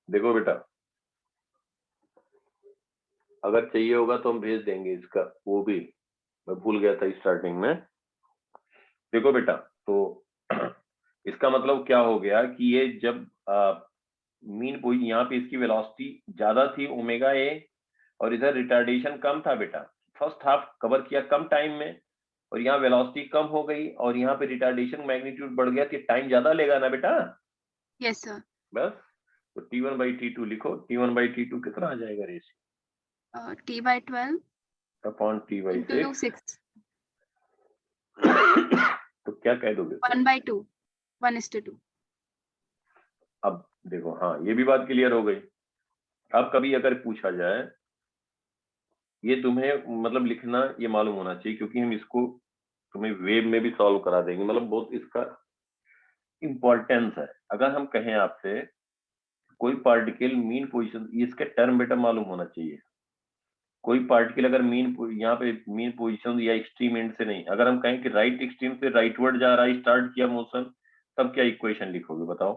देखो बेटा, अगर चाहिए होगा तो हम भेज देंगे इसका, वो भी मैं भूल गया था स्टार्टिंग में। देखो बेटा, तो इसका मतलब क्या हो गया कि ये जब मीन पोजीशन यहाँ पे इसकी वेलोसिटी ज्यादा थी ओमेगा ए, और इधर रिटार्डेशन कम था बेटा, फर्स्ट हाफ कवर किया कम टाइम में, और यहाँ वेलोसिटी कम हो गई और यहाँ पे रिटार्डेशन मैग्नीट्यूड बढ़ गया, तो टाइम ज्यादा लेगा ना बेटा। Yes sir. बस, तो T1/T2 लिखो। T1/T2 कितना आ जाएगा ratio? T/12 upon T/6। into 6 तो क्या कह दोगे? 1/2 1:2। अब देखो, हाँ ये भी बात क्लियर हो गई। अब कभी अगर पूछा जाए, ये तुम्हें मतलब लिखना ये मालूम होना चाहिए, क्योंकि हम इसको तुम्हें वेब में भी सॉल्व करा देंगे, मतलब बहुत इसका इंपॉर्टेंस है। अगर हम कहें आपसे कोई पार्टिकल मीन पोजीशन, इसके टर्म बेटा मालूम होना चाहिए। कोई पार्टिकल अगर मीन यहाँ पे मीन पोजीशन या एक्सट्रीम एंड से नहीं, अगर हम कहें कि राइट एक्सट्रीम से राइटवर्ड जा रहा है, स्टार्ट किया मोशन, तब क्या इक्वेशन लिखोगे बताओ?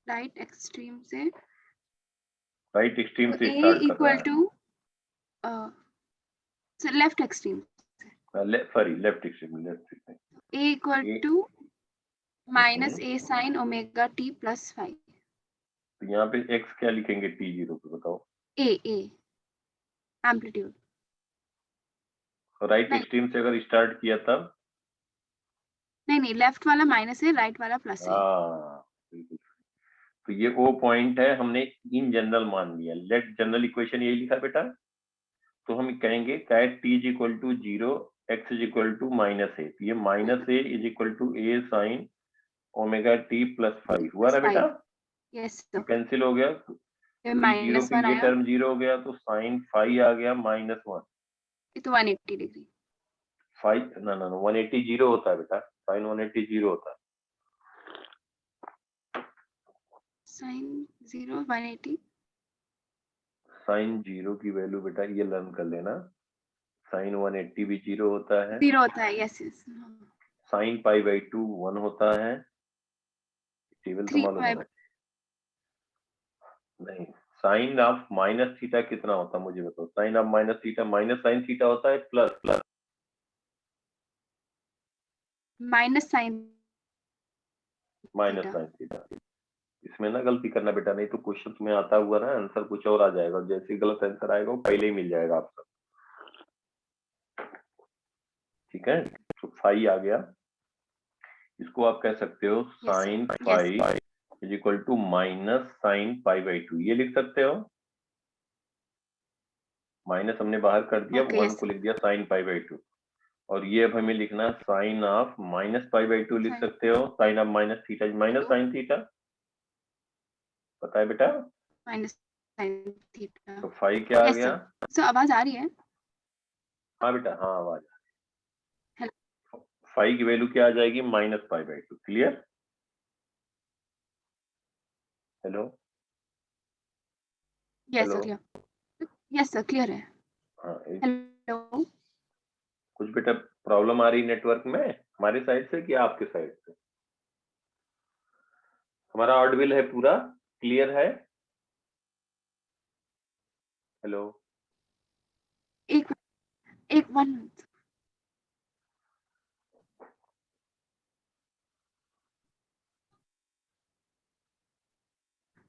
राइट एक्सट्रीम से राइट एक्सट्रीम से A स्टार्ट कर रहा equal to sir left extreme है, sorry left extreme, A equal to minus A sin omega T plus 5। तो यहाँ पे x क्या लिखेंगे T0 पे बताओ? A amplitude. राइट नहीं एक्सट्रीम से अगर स्टार्ट किया तब? नहीं लेफ्ट वाला माइनस है, राइट वाला प्लस है। हाँ बिल्कुल। तो ये वो पॉइंट है, हमने इन जनरल मान लिया। लेट जनरल इक्वेशन यही लिखा बेटा। तो हम कहेंगे कैट t is equal to 0, x is equal to -a। तो ये -a is equal to a sine omega t plus 5 हुआ ना बेटा? यस ये सर। कैंसिल हो गया, तो ये 0 पे -1 ये आया, टर्म 0 हो गया, तो साइन 5 आ गया -1। ये तो 180 डिग्री। 5 ना ना 180 0 होता है बेटा, साइन 180 0 होता है। साइन 0 180। साइन 0 की वैल्यू बेटा ये लर्न कर लेना, साइन 180 भी 0 होता है, 0 होता है, यस यस। साइन π/2 1 होता है। टेबल तो मालूम 3/5 होना चाहिए। नहीं, साइन ऑफ माइनस थीटा कितना होता है मुझे बताओ? Sine of minus theta minus sine theta होता है, plus plus minus sine minus theta. Sine theta. इसमें ना गलती करना बेटा, नहीं तो क्वेश्चन तुम्हें आता हुआ ना आंसर कुछ और आ जाएगा, और जैसे ही गलत आंसर आएगा वो पहले ही मिल जाएगा आपको। ठीक है, तो फाई आ गया। इसको आप कह सकते हो sine phi is equal to minus sine π/2, ये लिख सकते हो। माइनस हमने बाहर कर दिया, ओके 1 यस। को लिख दिया साइन π/2। और ये अब हमें लिखना साइन ऑफ माइनस π/2 लिख सकते हो। Sine of minus theta minus sine theta, पता है बेटा? Minus sine theta. तो फाई क्या आ यस गया? सर। सर आवाज आ रही है? हाँ बेटा, हाँ आवाज। हेलो। फाई की वैल्यू क्या आ जाएगी? -π/2। Clear? Hello yes hello. Sir. Yes sir clear है। हाँ हेलो। कुछ बेटा प्रॉब्लम आ रही नेटवर्क में हमारे साइड से कि आपके साइड से? हमारा ऑडिबल है, पूरा क्लियर है? हेलो। एक एक 1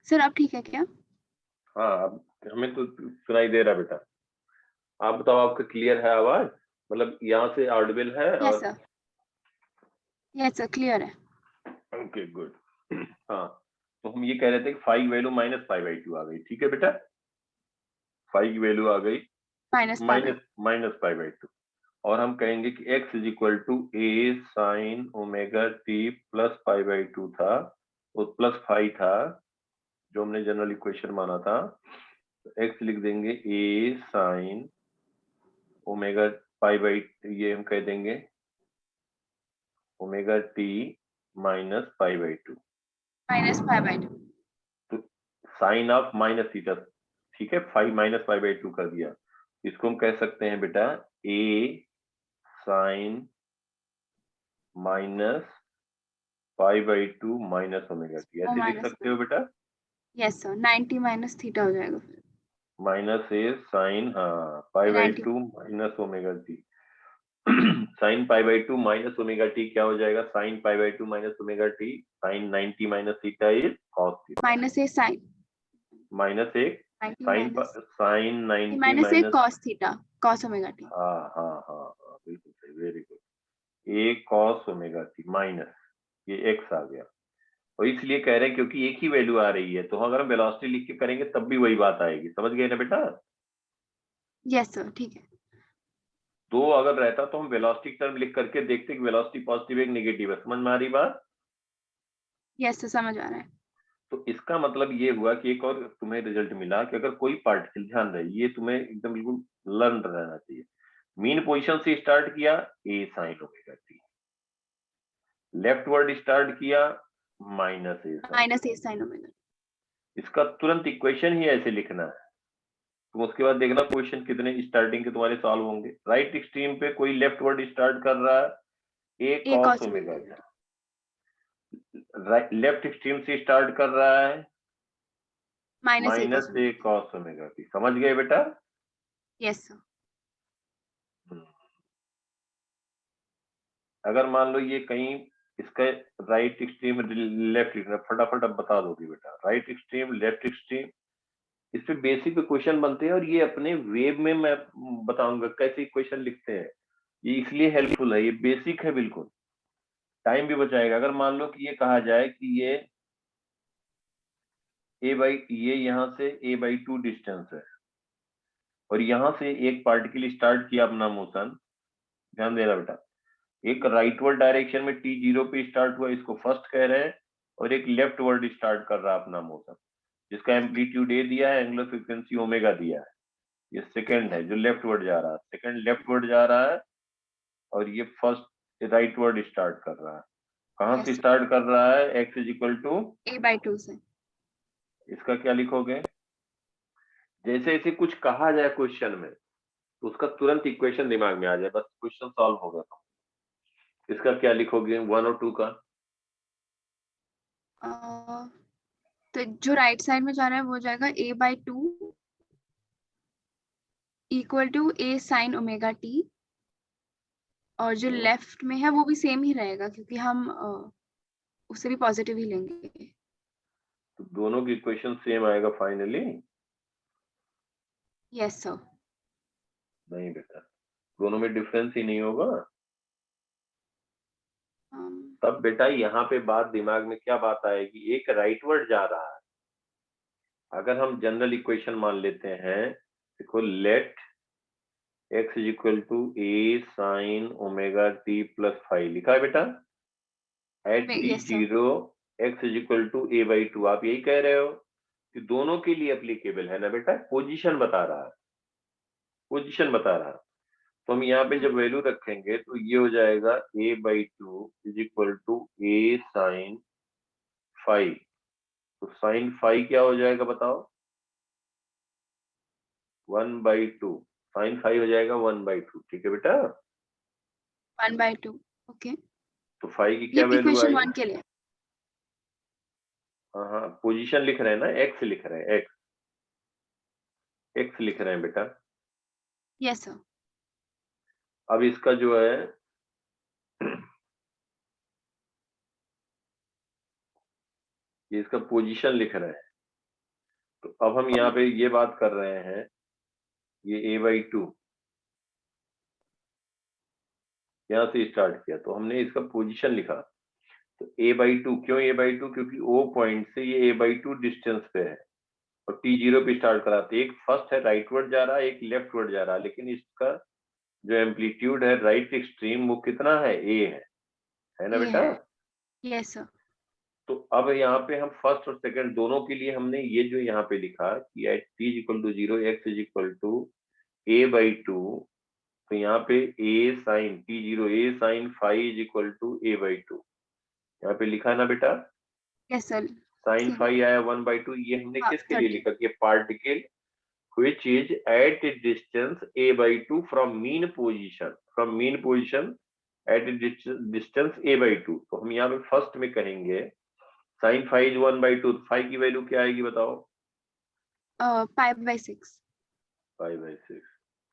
सर अब ठीक है क्या? हाँ अब हमें तो सुनाई दे रहा बेटा। आप बताओ, आपका क्लियर है आवाज? मतलब यहाँ से ऑडिबल है? यस और सर। यस सर क्लियर है। Okay good. हाँ, तो हम ये कह रहे थे कि फाई वैल्यू -π/2 आ गई। ठीक है बेटा, फाई की वैल्यू आ गई -π/2। -π/2। और हम कहेंगे कि x is equal to a sine omega t plus π/2 था, वो प्लस 5 था जो हमने जनरल इक्वेशन माना था। तो x लिख देंगे a साइन ओमेगा ये हम कह देंगे ओमेगा t माइनस π/2। -π/2। तो साइन ऑफ माइनस थीटा, ठीक है, 5 -π/2 कर दिया। इसको हम कह सकते हैं बेटा a sine minus π/2 minus omega T, ओ ऐसे लिख माइनस सकते हो बेटा। यस सर 90 माइनस थीटा हो जाएगा फिर। माइनस ए साइन, हाँ, pi by 90 two minus omega T. Sine pi by two minus omega T क्या हो जाएगा? Sine pi by two minus omega T, sine 90 minus theta is cos theta, minus A sine minus एक 90 sine minus sine 90 minus A minus, cos theta cos omega T. हाँ हाँ हाँ हाँ, बिल्कुल सही, very good. A cos omega T minus ये X आ गया, और इसलिए कह रहे हैं क्योंकि एक ही वैल्यू आ रही है, तो अगर हम वेलोसिटी लिख के करेंगे तब भी वही बात आएगी। समझ गए ना बेटा? यस सर ठीक है। दो अगर रहता तो हम वेलोसिटी टर्म लिख करके देखते कि वेलोसिटी पॉजिटिव है कि नेगेटिव है। समझ में आ रही बात? यस सर समझ आ रहा है। तो इसका मतलब ये हुआ कि एक और तुम्हें रिजल्ट मिला कि अगर कोई पार्टिकल, ध्यान रहे ये तुम्हें एकदम बिल्कुल लर्न रहना चाहिए, मीन पोजीशन से स्टार्ट किया A sine omega T, left word start किया minus A sine, minus A sine omega. इसका तुरंत इक्वेशन ही ऐसे लिखना है। तुम उसके बाद देखना क्वेश्चन कितने स्टार्टिंग के तुम्हारे सॉल्व होंगे। राइट एक्सट्रीम पे कोई लेफ्ट वर्ड स्टार्ट कर रहा है A A cos cos omega, omega. Right left extreme से स्टार्ट कर रहा है minus A cos minus A omega. Cos omega T. समझ गए बेटा? Yes sir. अगर मान लो ये कहीं इसका राइट एक्सट्रीम लेफ्ट एक्सट्रीम, फटाफट अब बता दोगे बेटा, राइट एक्सट्रीम लेफ्ट एक्सट्रीम, इस पे बेसिक क्वेश्चन बनते हैं, और ये अपने वेब में मैं बताऊंगा कैसे क्वेश्चन लिखते हैं। ये इसलिए हेल्पफुल है, ये बेसिक है बिल्कुल, टाइम भी बचाएगा। अगर मान लो कि ये कहा जाए कि ये ये यहाँ से ए बाई टू डिस्टेंस है, और यहाँ से एक पार्टिकल स्टार्ट किया अपना मोशन, ध्यान देना बेटा, एक राइटवर्ड डायरेक्शन में टी जीरो पे स्टार्ट हुआ, इसको फर्स्ट कह रहे हैं, और एक लेफ्ट वर्ड स्टार्ट कर रहा है अपना मोशन, जिसका एम्पलीट्यूड ए दिया है, एंगुलर फ्रीक्वेंसी ओमेगा दिया है। ये सेकंड है जो लेफ्ट वर्ड जा रहा है, सेकंड लेफ्ट वर्ड जा रहा है, और ये फर्स्ट राइट वर्ड स्टार्ट कर रहा है। कहाँ से यस स्टार्ट कर रहा है? X is equal to, A by two से। इसका क्या लिखोगे? जैसे ऐसे कुछ कहा जाए क्वेश्चन में तो उसका तुरंत इक्वेशन दिमाग में आ जाए, बस क्वेश्चन सॉल्व हो गया। इसका क्या लिखोगे 1 और 2 का? तो जो राइट साइड में जा रहा है वो हो जाएगा A by two equal to A sine omega T, और जो लेफ्ट में है वो भी सेम ही रहेगा क्योंकि हम उसे भी पॉजिटिव ही लेंगे। तो दोनों की इक्वेशन सेम आएगा फाइनली? Yes sir. नहीं बेटा, दोनों में डिफरेंस ही नहीं होगा। तब बेटा यहाँ पे बात दिमाग में क्या बात आएगी, एक राइटवर्ड जा रहा है, अगर हम जनरल इक्वेशन मान लेते हैं, देखो let x is equal to A sine omega T plus five लिखा है बेटा, at t yes sir. Zero x is equal to A by two. आप यही कह रहे हो कि दोनों के लिए एप्लीकेबल है ना बेटा? पोजीशन बता रहा है, पोजीशन बता रहा है। तो हम यहाँ पे जब वैल्यू रखेंगे तो ये हो जाएगा A by two is equal to A sine five. तो साइन फाइव क्या हो जाएगा बताओ? 1/2, साइन फाइव हो जाएगा 1/2। ठीक है बेटा? 1/2। ओके। तो फाइव की ये क्या वैल्यू इक्वेशन आई? 1 के लिए। हाँ हाँ, पोजीशन लिख रहे हैं ना, एक्स लिख रहे हैं, एक्स एक्स लिख रहे हैं बेटा। Yes sir. अब इसका जो है ये इसका पोजीशन लिख रहे हैं, तो अब हम यहाँ पे ये बात कर रहे हैं, ये ए बाई टू यहाँ से स्टार्ट किया तो हमने इसका पोजीशन लिखा। तो ए बाई टू, क्यों ए बाई टू? क्योंकि ओ पॉइंट से ये ए बाई टू डिस्टेंस पे है, और टी जीरो पे स्टार्ट करा, तो एक फर्स्ट है राइट वर्ड जा रहा है, एक लेफ्ट वर्ड जा रहा है, लेकिन इसका जो एम्पलीट्यूड है राइट एक्सट्रीम वो कितना है? ए है ना ये बेटा? है। Yes sir. तो अब यहाँ पे हम फर्स्ट और सेकंड दोनों के लिए हमने ये जो यहाँ पे लिखा कि at T is equal to zero x is equal to A by two, तो यहाँ पे A sine T zero A sine five is equal to A by two, यहाँ पे लिखा है ना बेटा? Yes sir. साइन फाइव आया 1/2। ये हमने हाँ किसके लिए 30। लिखा कि particle which is at a distance a/2 from mean position at a distance a/2। तो हम यहाँ पे फर्स्ट में कहेंगे साइन फाइव इज 1/2, फाइव की वैल्यू क्या आएगी बताओ? π/6। 5/6।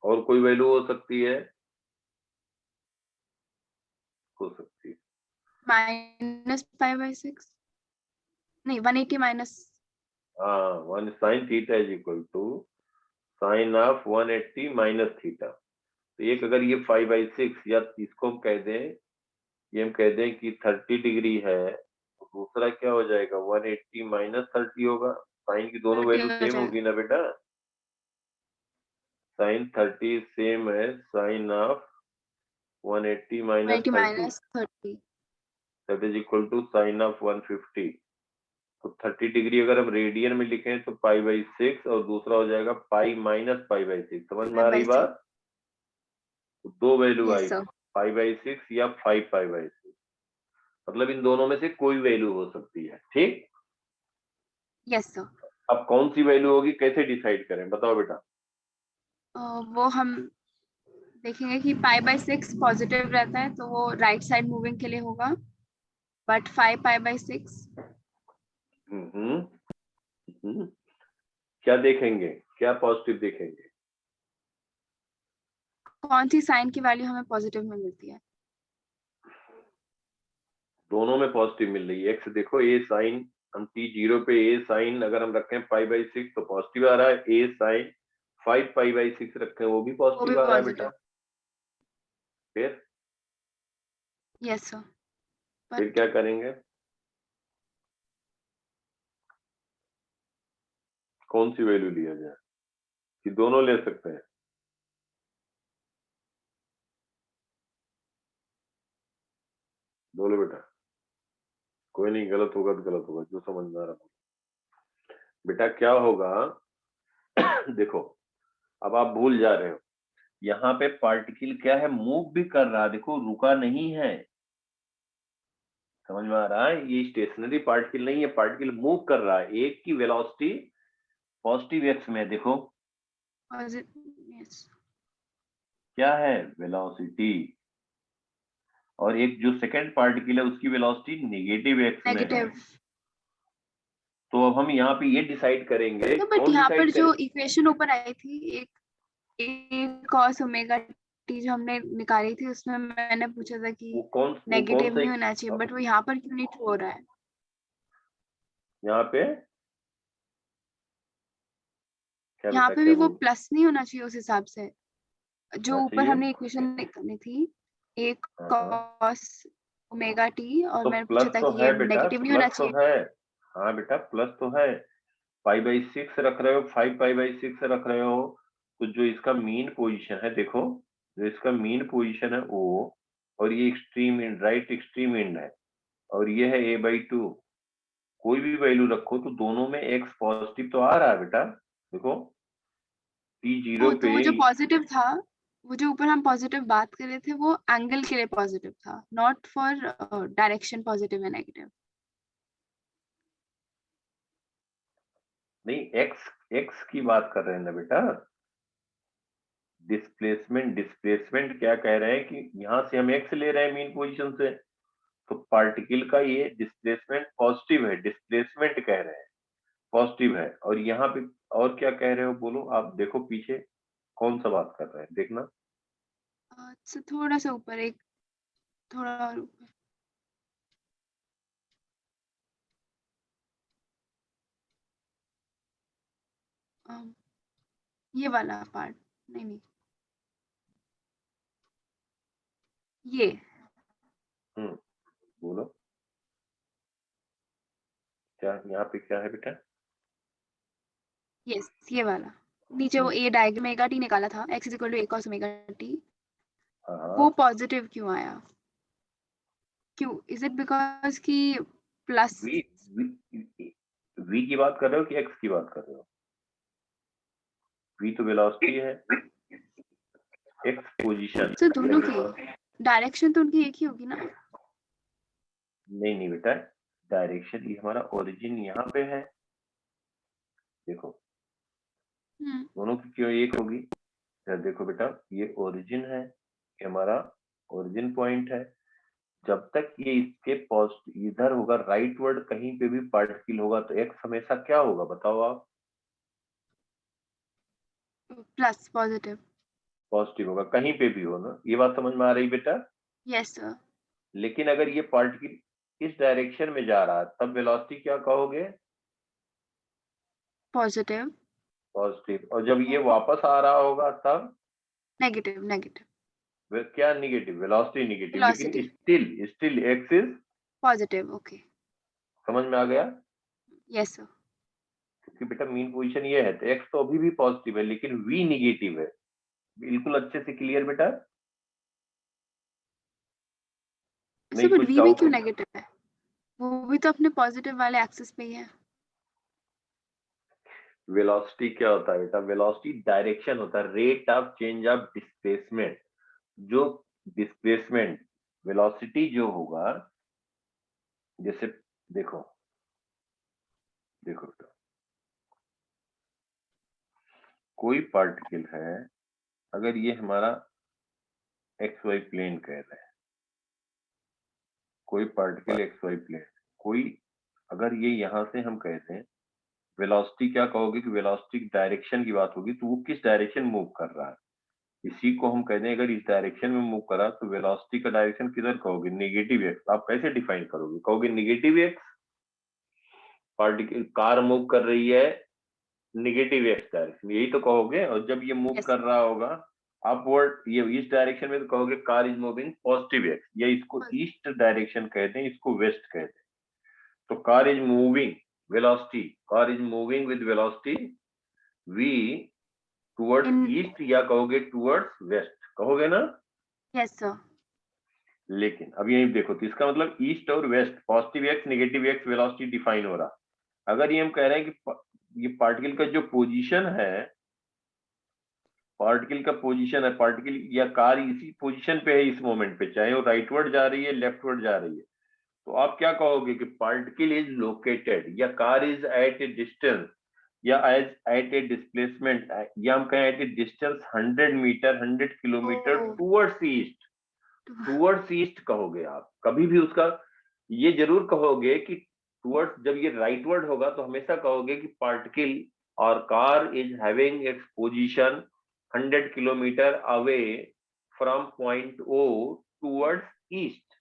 और कोई वैल्यू हो सकती है? हो सकती है -π/6 नहीं 180 माइनस। हाँ, 1 sin theta is equal to sine of 180 minus theta. तो एक अगर ये 5/6 या इसको हम कह दें, ये हम कह दें कि 30 डिग्री है, तो दूसरा क्या हो जाएगा? 180 माइनस 30 होगा। साइन की दोनों 30 वैल्यू हो सेम जाएगा। होगी ना बेटा? साइन 30 सेम है sine of 180 minus 180 30, minus 30। That is equal to sine of 150। तो 30 डिग्री अगर हम रेडियन में लिखें तो π/6 और दूसरा हो जाएगा पाई माइनस π/6। समझ में आ रही 5/6 बात? तो दो वैल्यू आई, यस सर। π/6 या 5π/6, मतलब इन दोनों में से कोई वैल्यू हो सकती है। ठीक, यस सर। अब कौन सी वैल्यू होगी, कैसे डिसाइड करें बताओ बेटा? वो हम देखेंगे कि π/6 पॉजिटिव रहता है तो वो राइट साइड मूविंग के लिए होगा, बट 5π/6 हम्म, हम्म, क्या देखेंगे, क्या पॉजिटिव देखेंगे? कौन सी साइन की वैल्यू हमें पॉजिटिव में मिलती है? दोनों में पॉजिटिव मिल रही है। एक्स देखो, ए साइन, हम t0 पे ए साइन अगर हम रखें π/6 तो पॉजिटिव आ रहा है। ए साइन 5π/6 रखें वो भी वो भी पॉजिटिव आ रहा है बेटा। पॉजिटिव। फिर यस सर। फिर बट क्या करेंगे? कौन सी वैल्यू लिया जाए, कि दोनों ले सकते हैं? बोलो बेटा, कोई नहीं, गलत होगा तो गलत होगा, जो समझ में आ रहा। बेटा क्या होगा देखो, अब आप भूल जा रहे हो, यहाँ पे पार्टिकल क्या है, मूव भी कर रहा है, देखो रुका नहीं है। समझ में आ रहा है? ये स्टेशनरी पार्टिकल नहीं है, पार्टिकल मूव कर रहा है। एक की वेलोसिटी पॉजिटिव एक्स में है, देखो यस क्या है, वेलोसिटी, और एक जो सेकंड पार्टिकल है उसकी वेलोसिटी नेगेटिव एक्स में है। नेगेटिव। तो अब हम यहाँ पे ये डिसाइड करेंगे, तो बट कौन यहाँ पर डिसाइड जो करे? इक्वेशन ऊपर आई थी, एक cos ओमेगा टी जो हमने निकाली थी, उसमें मैंने पूछा था कि वो कौन नेगेटिव सा नहीं होना चाहिए, बट वो यहाँ पर क्यों नहीं ट्रू हो रहा है? यहाँ पे क्या यहाँ बेटा, पे क्या भी वो बोल? प्लस नहीं होना चाहिए उस हिसाब से। जो होना ऊपर चाहिए। हमने इक्वेशन निकाली थी, एक हाँ हाँ, cos ओमेगा टी, और तो मैंने पूछा प्लस था तो कि है ये बेटा, नेगेटिव नहीं होना प्लस तो चाहिए। है। हाँ बेटा, प्लस तो है। π/6 रख रहे हो, 5π/6 रख रहे हो, तो जो इसका मीन पोजीशन है, देखो जो इसका मीन पोजीशन है O, और ये extreme and, right extreme and है, और ये है a/2। कोई भी वैल्यू रखो तो दोनों में x पॉजिटिव तो आ रहा है बेटा। देखो t0 तो पे, वो जो पॉजिटिव था, वो जो ऊपर हम पॉजिटिव बात कर रहे थे, वो एंगल के लिए पॉजिटिव था, नॉट फॉर डायरेक्शन पॉजिटिव या नेगेटिव। नहीं, x की बात कर रहे हैं ना बेटा। डिस्प्लेसमेंट क्या कह रहे हैं कि यहाँ से हम x ले रहे हैं मीन पोजीशन से, तो पार्टिकल का ये डिस्प्लेसमेंट पॉजिटिव है, डिस्प्लेसमेंट कह रहे हैं पॉजिटिव है। और यहाँ पे और क्या कह रहे हो बोलो, आप देखो पीछे कौन सा बात कर रहे हैं, देखना। अच्छा, थोड़ा सा ऊपर, एक थोड़ा और ऊपर। अम, ये वाला पार्ट, नहीं नहीं, ये बोलो क्या यहाँ पे क्या है बेटा? यस ये वाला। नीचे वो ए डायग्राम ओमेगा टी निकाला था, x is equal to a cos omega T, हाँ, वो पॉजिटिव क्यों आया? क्यों? इज इट बिकॉज कि प्लस? वी वी की बात कर रहे हो कि एक्स की बात कर रहे हो? वी तो वेलोसिटी है, एक्स पोजीशन। तो दोनों की डायरेक्शन तो उनकी एक ही होगी ना? नहीं नहीं बेटा, डायरेक्शन ये हमारा ओरिजिन यहाँ पे है, देखो दोनों की क्यों एक होगी? देखो बेटा, ये ओरिजिन है, ये हमारा ओरिजिन पॉइंट है, जब तक ये इसके पॉजिटिव इधर होगा, राइट वर्ड कहीं पे भी पार्टिकल होगा तो एक्स हमेशा क्या होगा बताओ आप? Plus positive. पॉजिटिव होगा, कहीं पे भी हो ना। ये बात समझ में आ रही बेटा? Yes sir. लेकिन अगर ये पार्टिकल इस डायरेक्शन में जा रहा है तब वेलोसिटी क्या कहोगे? पॉजिटिव। पॉजिटिव। और जब ये वापस आ रहा होगा तब नेगेटिव। नेगेटिव। क्या निगेटिव? वेलोसिटी निगेटिव, लेकिन velocity still still x is positive. Okay. समझ में आ गया? Yes sir. क्योंकि बेटा मीन पोजीशन ये है तो एक्स तो अभी भी पॉजिटिव है लेकिन वी निगेटिव है। बिल्कुल अच्छे से क्लियर बेटा? सर नहीं बट कुछ वी में डाउट? क्यों नेगेटिव है? वो भी तो अपने पॉजिटिव वाले एक्सिस पे ही है। वेलोसिटी क्या होता है बेटा? वेलोसिटी डायरेक्शन होता है, rate of change of displacement. जो डिस्प्लेसमेंट वेलोसिटी जो होगा, जैसे देखो देखो बेटा, कोई पार्टिकल है, अगर ये हमारा एक्स वाई प्लेन कह रहे हैं, कोई पार्टिकल एक्स वाई प्लेन, कोई अगर ये यहां से हम कहते हैं वेलोसिटी क्या कहोगे कि वेलोसिटी डायरेक्शन की बात होगी तो वो किस डायरेक्शन मूव कर रहा है, इसी को हम कहते हैं अगर इस डायरेक्शन में मूव करा तो वेलोसिटी का डायरेक्शन किधर कहोगे? Negative x. आप कैसे डिफाइन करोगे? कहोगे negative x. Particle car move कर रही है नेगेटिव एक्स डायरेक्शन, यही तो कहोगे। और जब ये मूव यस कर रहा होगा अपवर्ड ये इस डायरेक्शन में तो कहोगे car is moving positive x, या इसको ईस्ट डायरेक्शन कहते हैं, इसको वेस्ट कहते हैं। तो car is moving velocity, car is moving with velocity v towards in. East, या कहोगे टुवर्ड्स वेस्ट, कहोगे ना? Yes sir. लेकिन अब यही देखो तो इसका मतलब ईस्ट और west, positive x negative x velocity define हो रहा। अगर ये हम कह रहे हैं कि ये पार्टिकल का जो पोजीशन है, पार्टिकल का पोजीशन है, पार्टिकल या कार इसी पोजीशन पे है इस मोमेंट पे, चाहे वो राइटवर्ड जा रही है लेफ्टवर्ड जा रही है, तो आप क्या कहोगे कि पार्टिकल इज लोकेटेड, या car is at a distance, या एज एट ए डिस्प्लेसमेंट, या हम कहें at a distance 100 metre 100 kilometre towards east. Towards east कहोगे आप कभी भी उसका, ये जरूर कहोगे कि टूवर्ड्स, जब ये राइटवर्ड होगा तो हमेशा कहोगे कि पार्टिकल और car is having its position 100 kilometre away from point O towards east,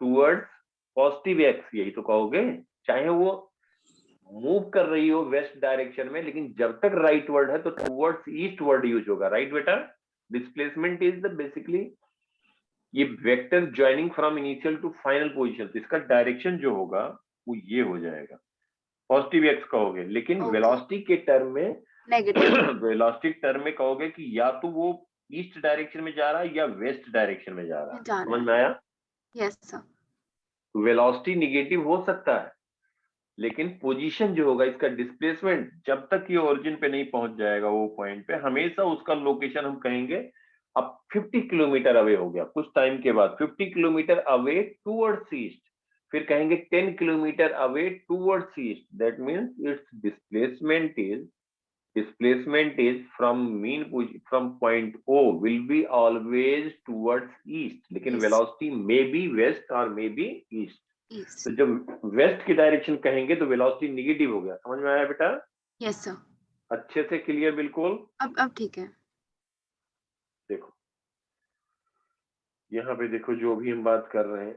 towards positive X, यही तो कहोगे। चाहे वो मूव कर रही हो वेस्ट डायरेक्शन में, लेकिन जब तक राइट वर्ड है तो टूवर्ड्स ईस्ट वर्ड यूज होगा, राइट बेटा? डिस्प्लेसमेंट इज द बेसिकली ये vector joining from initial to final position, तो इसका डायरेक्शन जो होगा वो ये हो जाएगा, पॉजिटिव एक्स कहोगे। लेकिन वेलोसिटी के टर्म में नेगेटिव। वेलोसिटी टर्म में कहोगे कि या तो वो ईस्ट डायरेक्शन में जा रहा है या वेस्ट डायरेक्शन में जा रहा है। जाना समझ है। में आया? Yes sir. वेलोसिटी निगेटिव हो सकता है लेकिन पोजीशन जो होगा इसका डिस्प्लेसमेंट, जब तक ये ओरिजिन पे नहीं पहुंच जाएगा वो पॉइंट पे, हमेशा उसका लोकेशन हम कहेंगे अब 50 किलोमीटर अवे हो गया, कुछ टाइम के बाद 50 किलोमीटर अवे टूवर्ड्स ईस्ट, फिर कहेंगे 10 kilometre away towards east, that means its displacement is from mean from point O will be always towards east, लेकिन वेलोसिटी मे बी वेस्ट और मे बी ईस्ट। ईस्ट। तो जब waste की direction कहेंगे तो velocity negative हो गया। समझ में आया बेटा? Yes sir. अच्छे से क्लियर बिल्कुल? अब ठीक है। देखो यहाँ पे देखो जो भी हम बात कर रहे हैं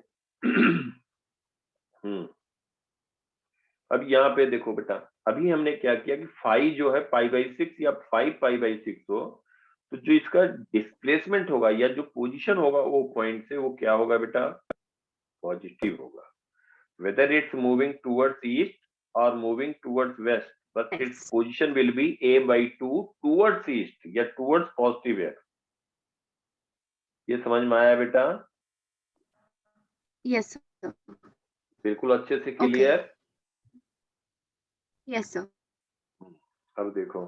अब यहाँ पे देखो बेटा, अभी हमने क्या किया कि फाई जो है π/6 या 5π/6 हो, तो जो इसका डिस्प्लेसमेंट होगा या जो पोजीशन होगा वो पॉइंट से, वो क्या होगा बेटा? पॉजिटिव होगा, whether it's moving towards east or moving towards west, but its position will be a/2 towards east या towards positive है। ये समझ में आया बेटा? Yes sir. बिल्कुल अच्छे से क्लियर? Yes sir. अब देखो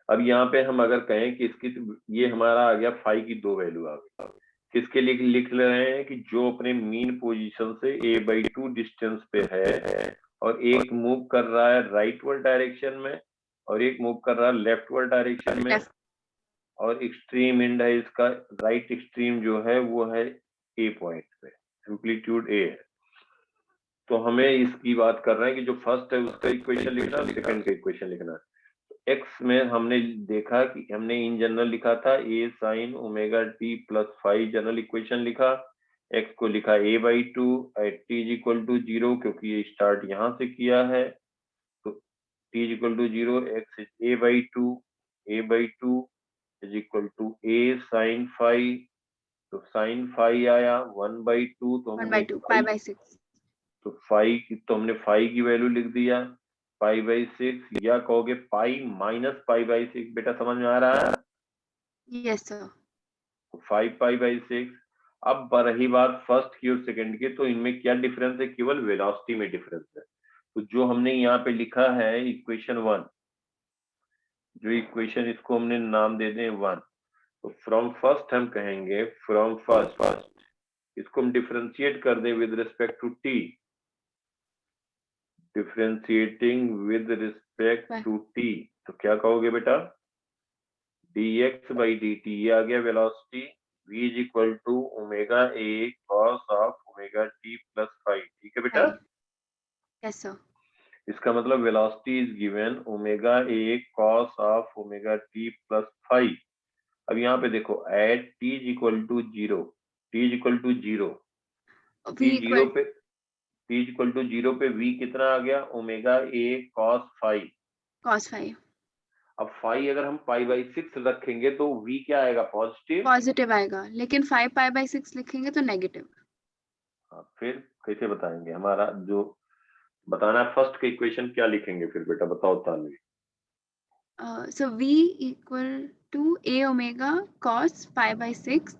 अब यहाँ पे हम अगर कहें कि इसकी ये हमारा आ गया फाई की दो वैल्यू आ गई, किसके लिए लिख रहे हैं कि जो अपने मीन पोजीशन से a/2 डिस्टेंस पे है और एक मूव कर रहा है राइटवर्ड डायरेक्शन में और एक मूव कर रहा है लेफ्टवर्ड डायरेक्शन में, और एक्सट्रीम एंड है इसका, राइट एक्सट्रीम जो है वो है ए पॉइंट पे, एम्पलीट्यूड ए है। तो हमें इसकी बात कर रहे हैं कि जो फर्स्ट है उसका इक्वेशन लिखना है, सेकंड का इक्वेशन लिखना है। एक्स में हमने देखा कि हमने इन जनरल लिखा था A sine omega T plus five, general equation लिखा। एक्स को लिखा A by two at T is equal to zero, क्योंकि ये स्टार्ट यहाँ से किया है। तो T is equal to zero, x is A by two is equal to A sine five. तो साइन फाइव आया 1/2, तो 1/2 π/6। तो हमने फाइव की वैल्यू लिख दिया π/6, या कहोगे पाई माइनस π/6। बेटा समझ में आ रहा है? Yes sir. 5 π/6। अब रही बात फर्स्ट की और सेकंड की, तो इनमें क्या डिफरेंस है? केवल वेलोसिटी में डिफरेंस है। तो जो हमने यहाँ पे लिखा है इक्वेशन 1, जो इक्वेशन इसको हमने नाम दे दें 1, तो फ्रॉम फर्स्ट हम कहेंगे फ्रॉम फर्स्ट, इसको हम डिफरेंशिएट कर दें with respect to T, differentiating with respect to T, तो क्या कहोगे बेटा? dx by dt, ये आ गया velocity, v is equal to omega a cos of omega t plus 5। ठीक है बेटा? Yes sir. इसका मतलब velocity is given omega a cos of omega t plus 5। अब यहाँ पे देखो at t is equal to zero, t is equal to zero, t is equal to zero पे v कितना आ गया? Omega a cos 5। cos 5। अब 5 अगर हम π/6 रखेंगे तो v क्या आएगा? पॉजिटिव आएगा, लेकिन 5 π/6 लिखेंगे तो नेगेटिव। फिर कैसे बताएंगे? हमारा जो बताना है फर्स्ट का इक्वेशन क्या लिखेंगे फिर बेटा, बताओ Tanvi. So v equal to a omega cos π/6,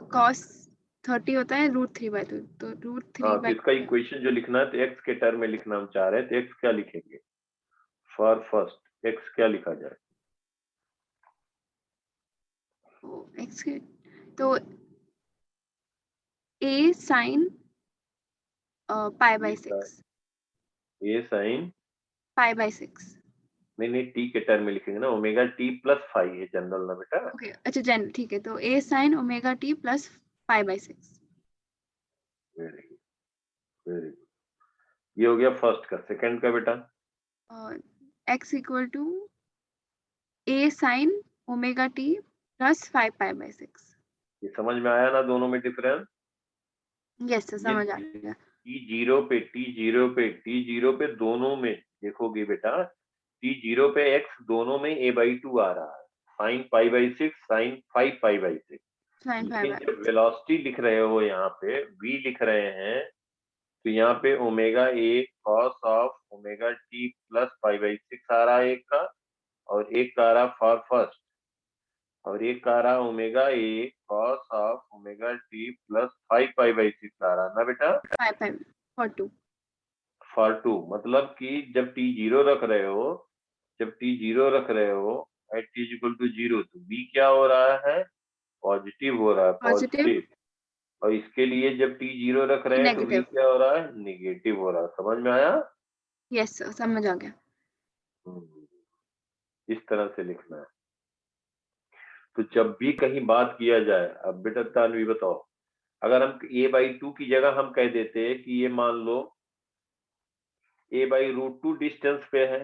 cos 30 होता है √3/2, तो तो इसका इक्वेशन जो लिखना है तो एक्स के टर्म में लिखना हम चाह रहे हैं, तो एक्स क्या लिखेंगे? फॉर फर्स्ट एक्स क्या लिखा जाए? एक्स के तो a sin π/6, ए साइन π/6। नहीं टी के टर्म में लिखेंगे ना, ओमेगा टी प्लस 5 है जनरल ना बेटा। ओके अच्छा जनरल, ठीक है, तो a sin omega t plus π/6। Very good, very good. ये हो गया फर्स्ट का। सेकंड का बेटा? x equal to a sin omega t plus 5 π/6। ये समझ में आया ना दोनों में डिफरेंस? यस सर, समझ आ गया। टी जीरो पे दोनों में देखोगे बेटा, टी0 पे एक्स दोनों में a/2 आ रहा है, साइन π/6 साइन 5 π/6। लेकिन जब वेलोसिटी लिख रहे हो यहाँ पे v लिख रहे हैं, तो यहाँ पे omega a cos of omega t plus π/6 आ रहा है एक का, और एक का आ रहा फॉर फर्स्ट, और एक का आ रहा omega a cos of omega t plus 5 π/6 आ रहा ना बेटा? 5 फॉर 2। फॉर 2 मतलब कि जब t0 रख रहे हो, एट t इक्वल टू 0, तो b क्या हो रहा है? पॉजिटिव हो रहा है, पॉजिटिव। और इसके लिए जब t0 रख रहे हैं तो b क्या हो रहा है? निगेटिव हो रहा है। समझ में आया? यस सर, समझ आ गया। इस तरह से लिखना है। तो जब भी कहीं बात किया जाए, अब बेटा तानवी बताओ, अगर हम a/2 की जगह हम कह देते हैं कि ये मान लो a/√2 डिस्टेंस पे है,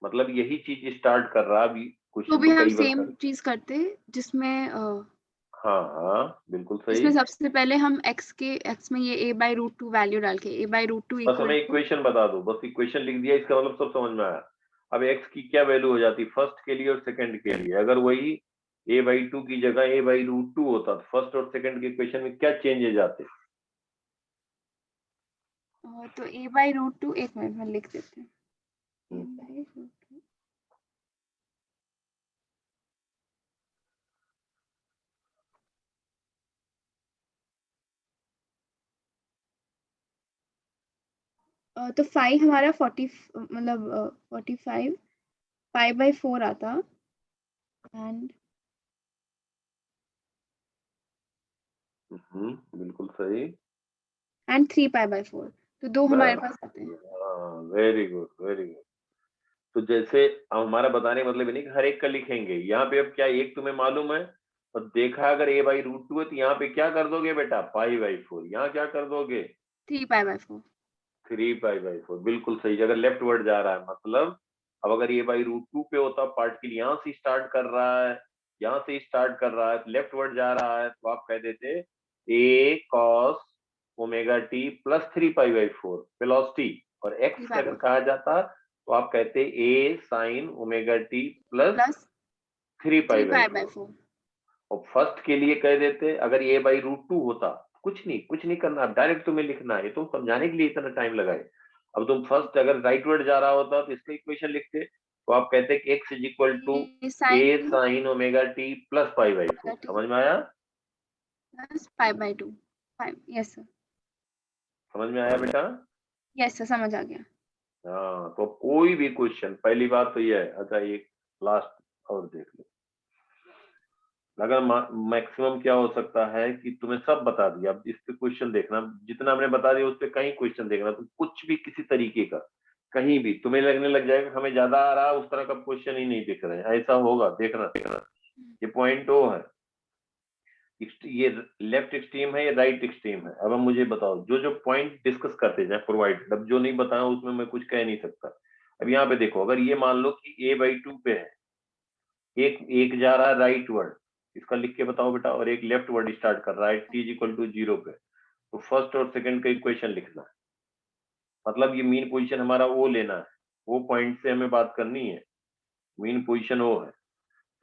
मतलब यही चीज स्टार्ट कर रहा अभी कुछ तो भी हम सेम चीज करते जिसमें हाँ बिल्कुल सही। इसमें सबसे पहले हम x में ये a/√2 वैल्यू डाल के a/√2 बस हमें इक्वेशन बता दो, बस इक्वेशन लिख दिया, इसका मतलब सब समझ में आया। अब x की क्या वैल्यू हो जाती फर्स्ट के लिए और सेकंड के लिए? अगर वही a/2 की जगह a/√2 होता तो फर्स्ट और सेकंड के इक्वेशन में क्या चेंजेस आते? तो a/√2, एक मिनट में लिख देते हैं। a/√2 तो 5 हमारा 40 मतलब 45 π/4 आता, एंड बिल्कुल सही, एंड 3 π/4, तो दो हमारे पास आते हैं। Very good, very good. तो जैसे अब हमारा बताने का मतलब ये नहीं कि हर एक का लिखेंगे, यहाँ पे अब क्या एक तुम्हें मालूम है और देखा अगर a/√2 है तो यहाँ पे क्या कर दोगे बेटा, π/4, यहाँ क्या कर दोगे 3π/4। 3π/4, बिल्कुल सही जगह लेफ्ट वर्ड जा रहा है। मतलब अब अगर a/√2 पे होता पार्टिकल यहाँ से स्टार्ट कर रहा है, यहाँ से स्टार्ट कर रहा है, लेफ्ट वर्ड जा रहा है, तो आप कह देते a cos ω/t + 3π/4 वेलोसिटी, और x अगर 3π/4 कहा जाता तो आप कहते a sin ω/t + प्लस 3π/4। 3π/4। और फर्स्ट के लिए कह देते अगर a/√2 होता, कुछ नहीं करना, डायरेक्ट तुम्हें लिखना है, तुम समझाने के लिए इतना टाइम लगाए। अब तुम फर्स्ट अगर राइट वर्ड जा रहा होता तो इसका इक्वेशन लिखते, तो आप कहते कि x = a a sin sin ω/t + π/4। ω/t समझ में आया? प्लस π/2। यस सर, समझ में आया बेटा? यस सर, समझ आ गया। हाँ, तो कोई भी क्वेश्चन, पहली बात तो यह है। अच्छा, एक लास्ट और देख लो, अगर मैक्सिमम क्या हो सकता है कि तुम्हें सब बता दिया, अब इस पे क्वेश्चन देखना, जितना हमने बता दिया उस पे कहीं क्वेश्चन देखना, तुम कुछ भी किसी तरीके का कहीं भी तुम्हें लगने लग जाएगा हमें ज्यादा आ रहा है, उस तरह का क्वेश्चन ही नहीं दिख रहे हैं, ऐसा होगा, देखना। ये पॉइंट वो है, ये लेफ्ट एक्सट्रीम है, ये राइट एक्सट्रीम है। अब हम मुझे बताओ, जो पॉइंट डिस्कस करते जाए प्रोवाइड, अब जो नहीं बताया उसमें मैं कुछ कह नहीं सकता। अब यहाँ पे देखो, अगर ये मान लो कि a/2 पे है, एक जा रहा है राइट वर्ड, इसका लिख के बताओ बेटा, और एक लेफ्ट वर्ड स्टार्ट कर रहा है t = 0 पे, तो फर्स्ट और सेकंड का इक्वेशन लिखना है। मतलब ये मीन पोजीशन हमारा वो लेना है, वो पॉइंट से हमें बात करनी है, मीन पोजीशन वो है।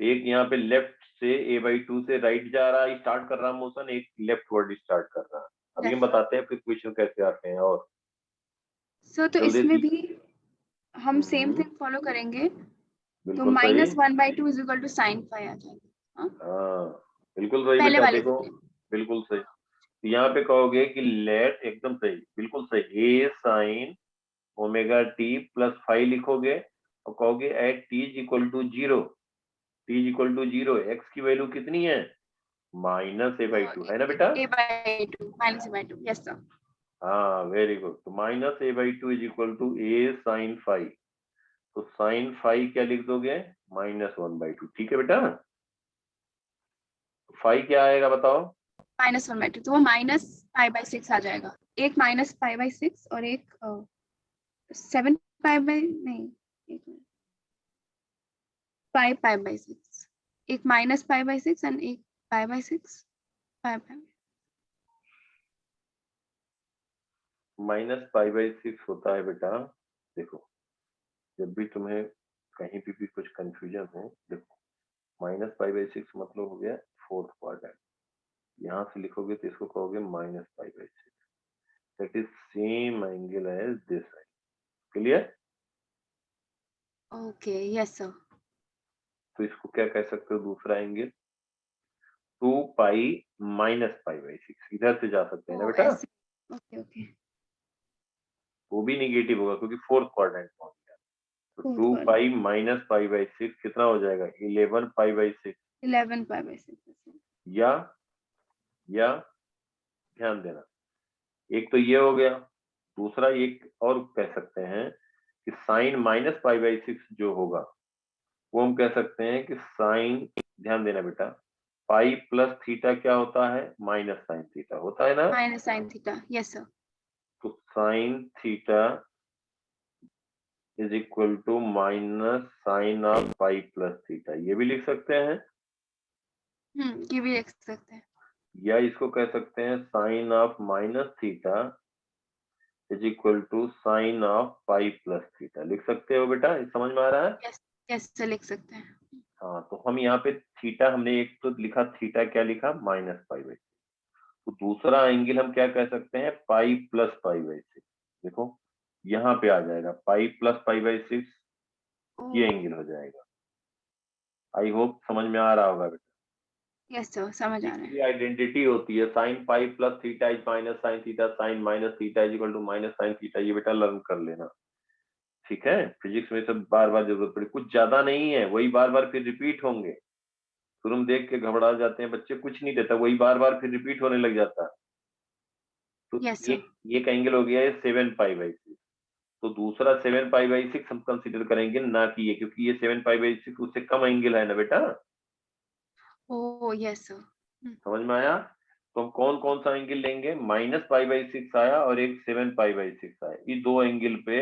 एक यहाँ पे लेफ्ट से a/2 से राइट जा रहा है, स्टार्ट कर रहा है मोशन, एक लेफ्ट वर्ड स्टार्ट कर रहा है। अब ये यस बताते हैं फिर क्वेश्चन कैसे आते हैं, और सर, तो जल्दी इसमें से। भी हम सेम थिंग फॉलो करेंगे, तो बिल्कुल सही। -1/2 = sin phi आ जाएगा। हाँ, हाँ, बिल्कुल सही पहले बेटा, वाले देखो से। बिल्कुल सही। तो यहाँ पे कहोगे कि लेट, एकदम सही, बिल्कुल सही, a sin ω/t + phi लिखोगे और कहोगे एट t = 0, x की वैल्यू कितनी है, -a/2 है ना बेटा? a/2 yes sir. हाँ, वेरी गुड। तो -a/2 = a sin phi, तो sin phi क्या लिख दोगे, -1/2। ठीक है बेटा? तो phi क्या आएगा बताओ? -1/2, तो वो -π/6 आ जाएगा। एक -π/6 और एक 7π नहीं, एक 5π/6, एक -π/6 एंड एक π/6, 5π। -π/6 होता है बेटा, देखो जब भी तुम्हें कहीं भी कुछ कंफ्यूजन हो, देखो -π/6 मतलब हो गया फोर्थ क्वाड्रेंट, यहाँ से लिखोगे तो इसको कहोगे -π/6, that is same angle as this angle. Clear? Okay, yes sir. तो इसको क्या कह सकते हो, दूसरा एंगल 2π -π/6, इधर से जा सकते हैं ना ओ बेटा, ऐसे, ओके ओके। वो भी निगेटिव होगा क्योंकि फोर्थ क्वाड्रेंट पहुंच गया। तो फोर्थ 2π क्वाड्रेंट -π/6 कितना हो जाएगा, 11π/6। 11π/6। या ध्यान देना, एक तो ये हो गया, दूसरा एक और कह सकते हैं कि साइन -π/6 जो होगा वो हम कह सकते हैं कि साइन, ध्यान देना बेटा, पाई प्लस थीटा क्या होता है, माइनस साइन थीटा होता है ना। -sin θ, yes sir. तो sine theta = -sin of pi plus theta, ये भी लिख सकते हैं, ये भी लिख सकते हैं। या इसको कह सकते हैं sine of minus theta sin of pi plus theta, लिख सकते हो बेटा, ये समझ में आ रहा है? यस, यस सर, लिख सकते हैं। हाँ, तो हम यहाँ पे थीटा, हमने एक तो लिखा थीटा, क्या लिखा, -π/6, तो दूसरा एंगल हम क्या कह सकते हैं, पाई प्लस π/6। देखो यहाँ पे आ जाएगा पाई प्लस π/6, ये एंगल हो जाएगा। आई होप समझ में आ रहा होगा बेटा। यस सर, समझ आ रहा इसकी है। आइडेंटिटी होती है sine pi plus theta is minus sine theta, sine minus theta is equal to minus sine theta, ये बेटा लर्न कर लेना, ठीक है? फिजिक्स में सब बार बार जरूरत पड़ी, कुछ ज्यादा नहीं है, वही बार बार फिर रिपीट होंगे, फिर हम देख के घबरा जाते हैं, बच्चे कुछ नहीं देता, वही बार बार फिर रिपीट होने लग जाता है। तो यस सर। एक एंगल हो गया है 7π/6, तो दूसरा 7π/6 हम कंसीडर करेंगे, ना कि ये, क्योंकि ये 7π/6 उससे कम एंगल है ना बेटा। Oh yes sir. समझ में आया? तो हम कौन कौन सा एंगल लेंगे? -π/6 आया और एक 7π/6 आया, ये दो एंगल पे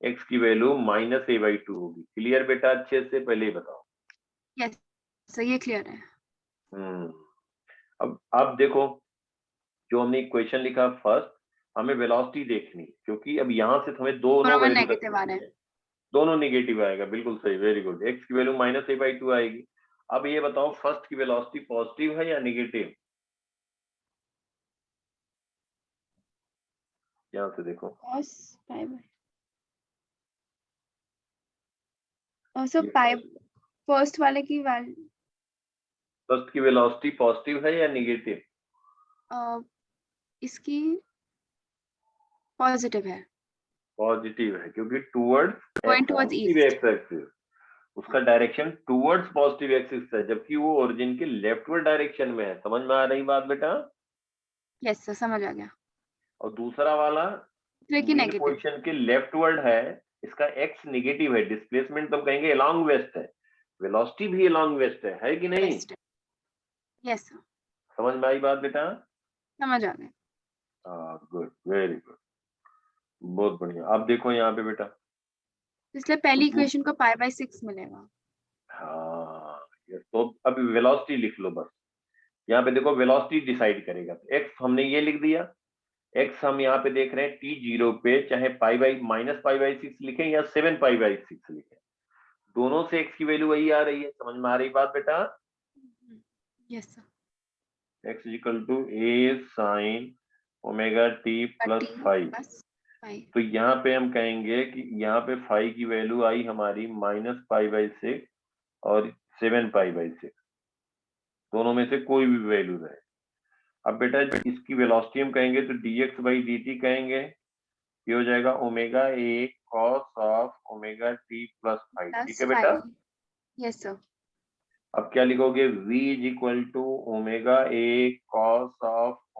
x की वैल्यू -a/2 होगी। क्लियर बेटा? अच्छे से पहले ही बताओ। यस सर, ये क्लियर है। अब देखो, जो हमने इक्वेशन लिखा फर्स्ट, हमें वेलोसिटी देखनी, क्योंकि अब यहाँ से हमें दोनों में वैल्यू नेगेटिव आ रहे हैं। दोनों नेगेटिव आएगा। बिल्कुल सही, वेरी गुड। x की वैल्यू -a/2 आएगी। अब ये बताओ फर्स्ट की वेलोसिटी पॉजिटिव है या नेगेटिव? यहाँ से देखो, cos पाई बाय और सर पाई फर्स्ट वाले की वैल्यू फर्स्ट की वेलोसिटी पॉजिटिव है या नेगेटिव? इसकी पॉजिटिव है। पॉजिटिव है, क्योंकि towards Going towards positive east. X axis, उसका डायरेक्शन टुवर्ड्स पॉजिटिव एक्सिस है, जबकि वो ओरिजिन के लेफ्टवर्ड डायरेक्शन में है। समझ में आ रही बात बेटा? यस सर, समझ आ गया। और दूसरा वाला लेकिन मेन नेगेटिव। पोजीशन के लेफ्टवर्ड है, इसका एक्स नेगेटिव है, डिस्प्लेसमेंट तो हम कहेंगे अलोंग वेस्ट है, वेलोसिटी भी अलोंग वेस्ट है कि नहीं? यस सर, समझ में आई बात बेटा? समझ आ गया। गुड, वेरी गुड, बहुत बढ़िया। अब देखो यहाँ पे बेटा, इसलिए पहली तो इक्वेशन को π/6 मिलेगा। हाँ, तो अभी वेलोसिटी लिख लो बस। यहाँ पे देखो वेलोसिटी डिसाइड करेगा। एक्स हमने ये लिख दिया, एक्स हम यहाँ पे देख रहे हैं t0 पे, चाहे -π/6 लिखें या 7π/6 लिखें, दोनों से x की वैल्यू वही आ रही है। समझ में आ रही बात बेटा? Yes sir. x = a sin ωt + phi। तो यहाँ पे हम कहेंगे कि यहाँ पे phi की वैल्यू आई हमारी -π/6 और 7π/6, दोनों में से कोई भी वैल्यू रहे। अब बेटा इसकी वेलोसिटी हम कहेंगे तो dx/dt कहेंगे, ये हो जाएगा ω cos ωt + phi। ठीक है बेटा? Yes sir. अब क्या लिखोगे? v = ω cos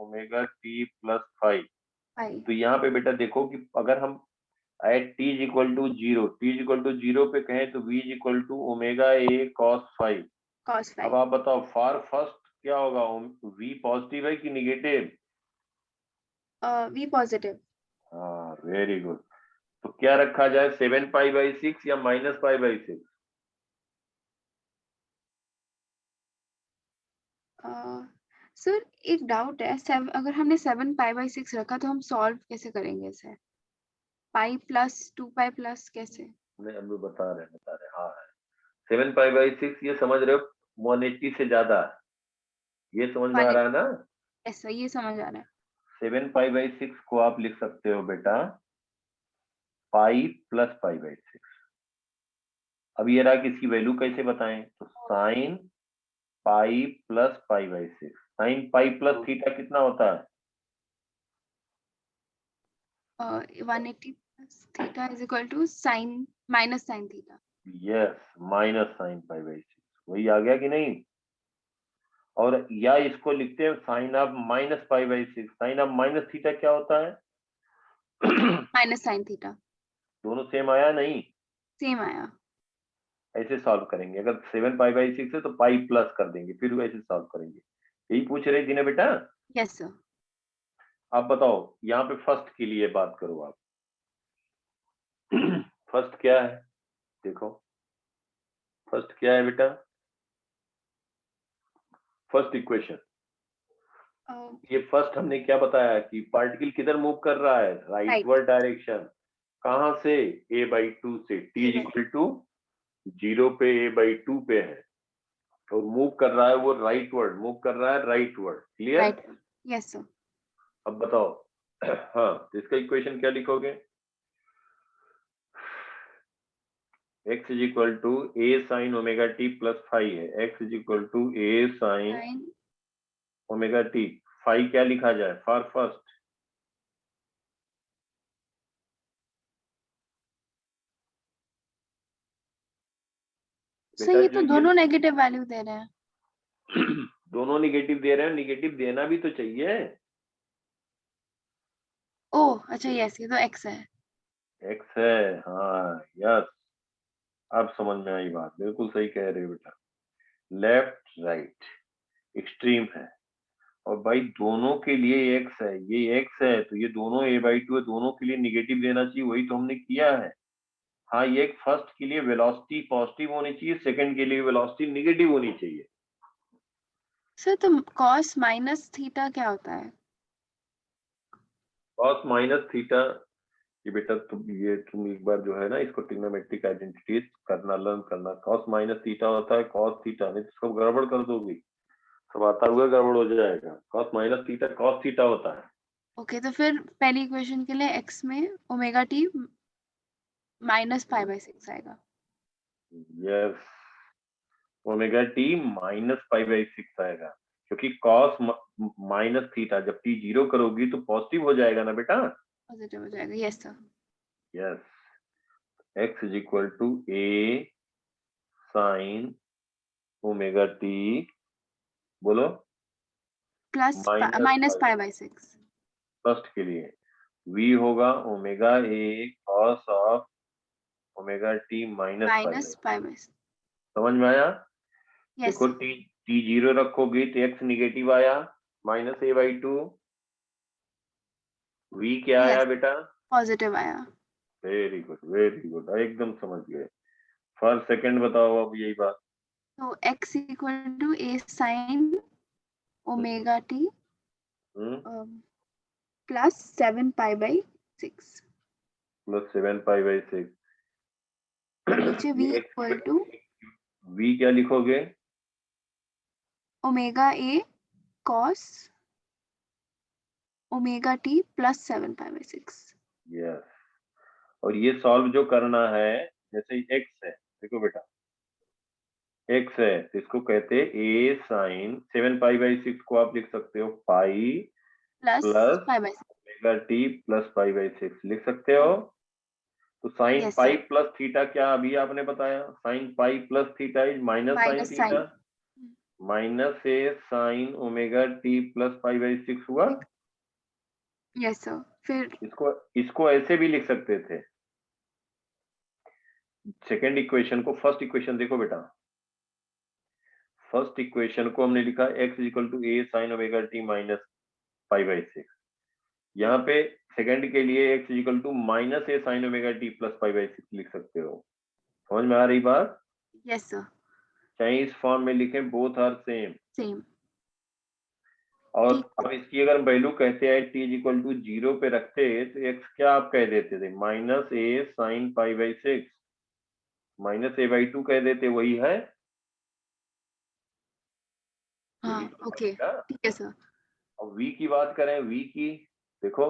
ωt + phi। तो यहाँ पे बेटा देखो कि अगर हम एट t = 0 पे कहें तो v = ω cos phi। अब आप बताओ फॉर फर्स्ट क्या होगा? v पॉजिटिव है कि निगेटिव? v positive. हाँ, वेरी गुड। तो क्या रखा जाए, 7π/6 या -π/6? सर एक डाउट है, अगर हमने 7π/6 रखा तो हम सॉल्व कैसे करेंगे इसे? पाई प्लस 2π प्लस कैसे? नहीं, हम लोग बता रहे हाँ, 7π/6 ये समझ रहे हो 180 से ज्यादा है, ये समझ में आ रहा है ना? ऐसा ये समझ आ रहा है। 7π/6 को आप लिख सकते हो बेटा पाई प्लस π/6। अब ये रहा कि इसकी वैल्यू कैसे बताएं, तो sine pi plus π/6, sine pi plus theta कितना होता है? 180 plus theta is equal to sine minus sine theta. Yes, minus sine π/6, वही आ गया कि नहीं? और या इसको लिखते हैं sine of -π/6। Sine of minus theta क्या होता है? Minus sine theta. दोनों सेम आया नहीं? सेम आया। ऐसे सॉल्व करेंगे, अगर 7π/6 है तो पाई प्लस कर देंगे, फिर ऐसे सॉल्व करेंगे। यही पूछ रही थी ना बेटा? Yes sir. आप बताओ यहाँ पे फर्स्ट के लिए बात करो आप। फर्स्ट क्या है? देखो फर्स्ट क्या है बेटा? फर्स्ट इक्वेशन, ये फर्स्ट हमने क्या बताया कि पार्टिकल किधर मूव कर रहा है? Rightward direction. कहां से? a/2 से। t = 0 पे a/2 पे है और मूव कर रहा है वो राइटवर्ड, मूव कर रहा है राइटवर्ड। क्लियर? Yes sir. अब बताओ हाँ, तो इसका इक्वेशन क्या लिखोगे? x = a sin ωt + phi है, x = a sin ωt, phi क्या लिखा जाए फॉर फर्स्ट? सर ये तो दोनों नेगेटिव वैल्यू दे रहे हैं। दोनों निगेटिव दे रहे हैं, निगेटिव देना भी तो चाहिए। ओह अच्छा, यस ये तो x है। एक्स है, हाँ यस, अब समझ में आई बात, बिल्कुल सही कह रहे हो बेटा। लेफ्ट राइट एक्सट्रीम है, और भाई दोनों के लिए एक्स है, ये एक्स है तो ये दोनों a/2 है, दोनों के लिए निगेटिव देना चाहिए, वही तो हमने किया है। हाँ, ये फर्स्ट के लिए वेलोसिटी पॉजिटिव होनी चाहिए, सेकंड के लिए वेलोसिटी निगेटिव होनी चाहिए। सर तो cos माइनस थीटा क्या होता है? कॉस माइनस थीटा, ये बेटा तुम एक बार जो है ना इसको ट्रिग्नोमेट्रिक आइडेंटिटीज करना, लर्न करना। कॉस माइनस थीटा होता है कॉस थीटा, नहीं तो इसको गड़बड़ कर दोगी, सब आता हुआ गड़बड़ हो जाएगा। Cos minus theta cos theta होता है। ओके, तो फिर पहली इक्वेशन के लिए x में ओमेगा टी माइनस π/6 आएगा। यस, ओमेगा टी माइनस π/6 आएगा, क्योंकि कॉस माइनस थीटा जब टी 0 करोगी तो पॉजिटिव हो जाएगा ना बेटा। पॉजिटिव हो जाएगा, yes sir. Yes, x is equal to a sine omega T, बोलो, प्लस माइनस माइनस π/6 फर्स्ट के लिए v होगा omega a cos of omega T minus π/6। समझ में आया? यस देखो टी 0 रखोगी तो x निगेटिव आया, -a/2, v क्या आया यस, बेटा? पॉजिटिव आया। वेरी गुड, एकदम समझ गए। फर्स्ट सेकंड बताओ अब यही बात। तो x equal to a sine omega T plus 7π/6 plus 7π/6, और नीचे v ये इक्वल टू v क्या लिखोगे? Omega a cos omega T plus 7π/6। Yes, और ये सॉल्व जो करना है, जैसे x है, देखो बेटा x है तो इसको कहते हैं a साइन 7π/6 को आप लिख सकते हो pi plus plus π/6। Omega T plus π/6 लिख सकते हो। तो sine yes pi sir, plus theta क्या अभी आपने बताया? Sine pi plus theta is minus sine minus theta, sine. Minus A sine omega T plus π/6 हुआ। यस सर, फिर इसको इसको ऐसे भी लिख सकते थे, सेकेंड इक्वेशन को फर्स्ट इक्वेशन देखो बेटा, फर्स्ट इक्वेशन को हमने लिखा x equal to a sine omega T minus π/6, यहाँ पे सेकंड के लिए x equal to minus A sine omega T plus π/6 लिख सकते हो। समझ में आ रही बात? यस सर, चाहे इस फॉर्म में लिखें, बोथ आर सेम। सेम। और ठीक है। अब इसकी अगर वैल्यू कहते हैं t इज इक्वल टू 0 पे रखते तो x क्या आप कह देते थे? माइनस ए साइन π/6, -a/2 कह देते, वही है, यही हाँ तो था ओके, बेटा। ठीक है सर। अब v की बात करें, v की देखो,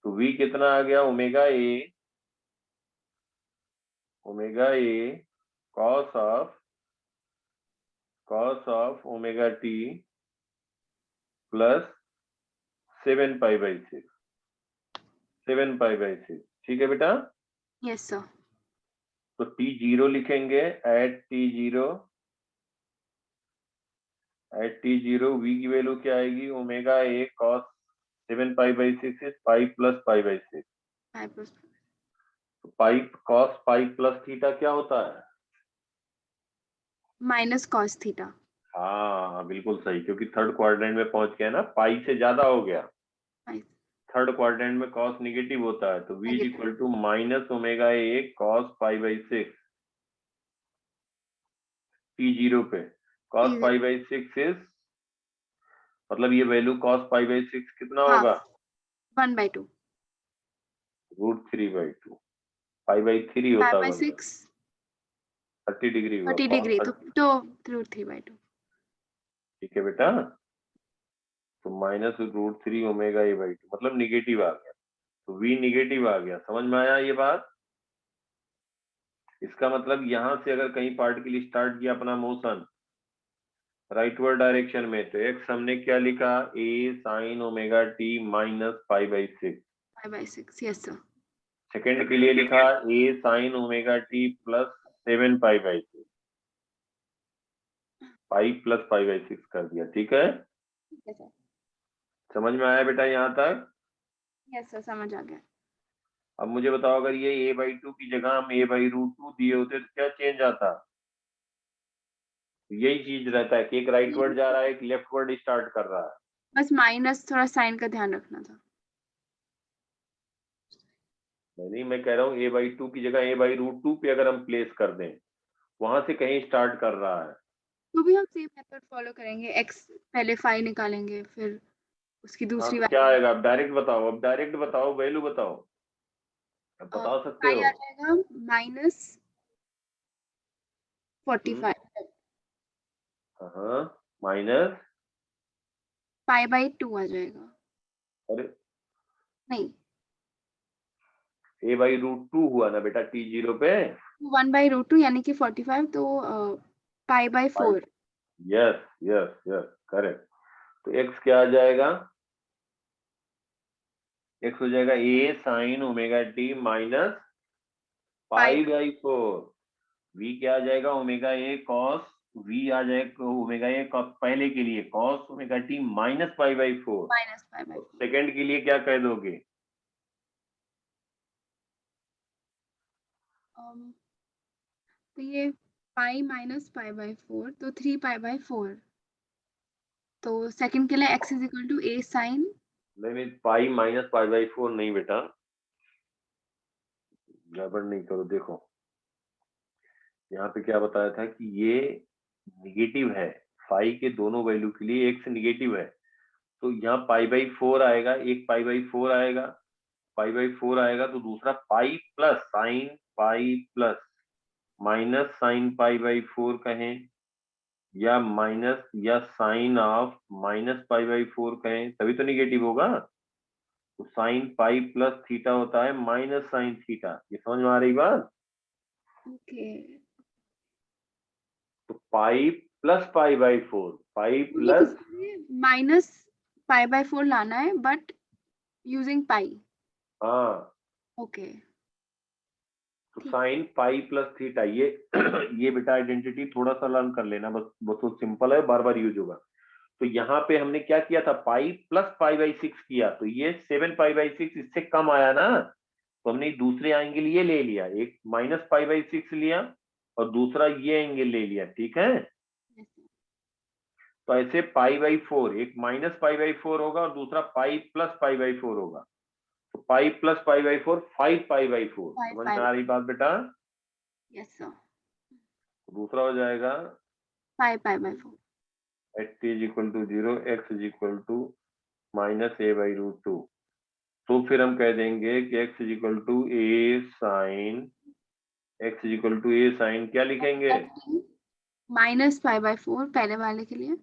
तो v कितना आ गया? Omega A cos of omega T plus 7π/6, 7π/6, ठीक है बेटा। यस सर, तो t0 लिखेंगे, एट t0 v की वैल्यू क्या आएगी? Omega A cos 7π/6 is pi plus π/6। तो pi cos pi plus theta क्या होता है? Minus cos theta. हाँ बिल्कुल सही, क्योंकि थर्ड क्वाड्रेंट में पहुंच गया ना, पाई से ज्यादा हो गया। थर्ड क्वाड्रेंट में कॉस निगेटिव होता है, तो v is equal to minus omega A cos π/6 t0 पे। कॉस π/6 इज, मतलब ये वैल्यू कॉस π/6 कितना होगा? 1/2 √3/2, π/3 होता है, 5/6 30 डिग्री हुआ, 30 डिग्री, तो √3/2। ठीक है बेटा। तो -√3 ओमेगा a/2 मतलब निगेटिव आ गया, तो v निगेटिव आ गया। समझ में आया ये बात? इसका मतलब यहां से अगर कहीं पार्टिकल स्टार्ट किया अपना मोशन राइटवर्ड डायरेक्शन में, तो x हमने क्या लिखा? a sine omega T minus π/6। 5/6, yes sir. Second के लिए लिखा a sine omega T plus 7π/6, pi plus π/6 कर दिया, ठीक है। ठीक है सर। समझ में आया बेटा यहाँ तक? यस सर, समझ आ गया। अब मुझे बताओ, अगर ये a/2 की जगह हम a/√2 दिए होते तो क्या चेंज आता? यही चीज रहता है कि एक राइट वर्ड जा रहा है, एक लेफ्ट वर्ड स्टार्ट कर रहा है। बस माइनस थोड़ा साइन का ध्यान रखना था। नहीं, मैं कह रहा हूँ a/2 की जगह a/√2 पे अगर हम प्लेस कर दें, वहां से कहीं स्टार्ट कर रहा है। तो भी हम सेम मेथड फॉलो करेंगे, एक्स पहले 5 निकालेंगे, फिर उसकी हाँ, दूसरी तो क्या वैल्यू आएगा? अब डायरेक्ट बताओ, अब डायरेक्ट बताओ, वैल्यू बताओ, अब बता सकते 5 हो। आ जाएगा माइनस 45, हाँ, माइनस, π/2 आ जाएगा। अरे नहीं, a/√2 हुआ ना बेटा t0 पे। 1/√2 यानी कि 45, तो π/4। Yes yes yes, correct. तो x क्या आ जाएगा? x हो जाएगा a sine omega t minus π/4। v क्या आ जाएगा? ओमेगा a कॉस, v आ जाएगा ओमेगा a कॉस, पहले के लिए cos omega t minus π/4। Minus π/4। Second के लिए क्या कह दोगे? तो ये पाई माइनस π/4, तो 3π/4। तो सेकंड के लिए x is equal to a sine. नहीं, पाई माइनस π/4 नहीं बेटा, गड़बड़ नहीं करो। देखो यहाँ पे क्या बताया था कि ये निगेटिव है, फाई के दोनों वैल्यू के लिए x निगेटिव है, तो यहाँ π/4 आएगा, एक π/4 आएगा, π/4 आएगा, तो दूसरा pi plus sine pi plus minus sine π/4 कहें, या माइनस या साइन ऑफ माइनस π/4 कहें, तभी तो निगेटिव होगा। तो साइन पाई प्लस थीटा होता है माइनस साइन थीटा। ये समझ में आ रही बात? ओके, तो पाई प्लस π/4, पाई तो ये प्लस, माइनस π/4 लाना है बट यूजिंग पाई। हाँ, ओके, तो ठीक। साइन पाई प्लस थीटा, ये ये बेटा आइडेंटिटी थोड़ा सा लर्न कर लेना, बस बहुत सिंपल है, बार बार यूज होगा। तो यहाँ पे हमने क्या किया था? पाई प्लस π/6 किया, तो ये 7π/6 इससे कम आया ना, तो हमने दूसरे एंगल ये ले लिया, एक माइनस π/6 लिया और दूसरा ये एंगल ले लिया, ठीक है। तो ऐसे π/4, एक माइनस π/4 होगा और दूसरा पाई प्लस π/4 होगा, तो पाई प्लस π/4 5π/4। समझ में आ रही बात बेटा? यस सर, दूसरा हो जाएगा 5π/4। At t is equal to 0, x is equal to minus a/√2। तो फिर हम कह देंगे कि x is equal to a sine, x is equal to a sine, क्या लिखेंगे? माइनस π/4 पहले वाले के लिए।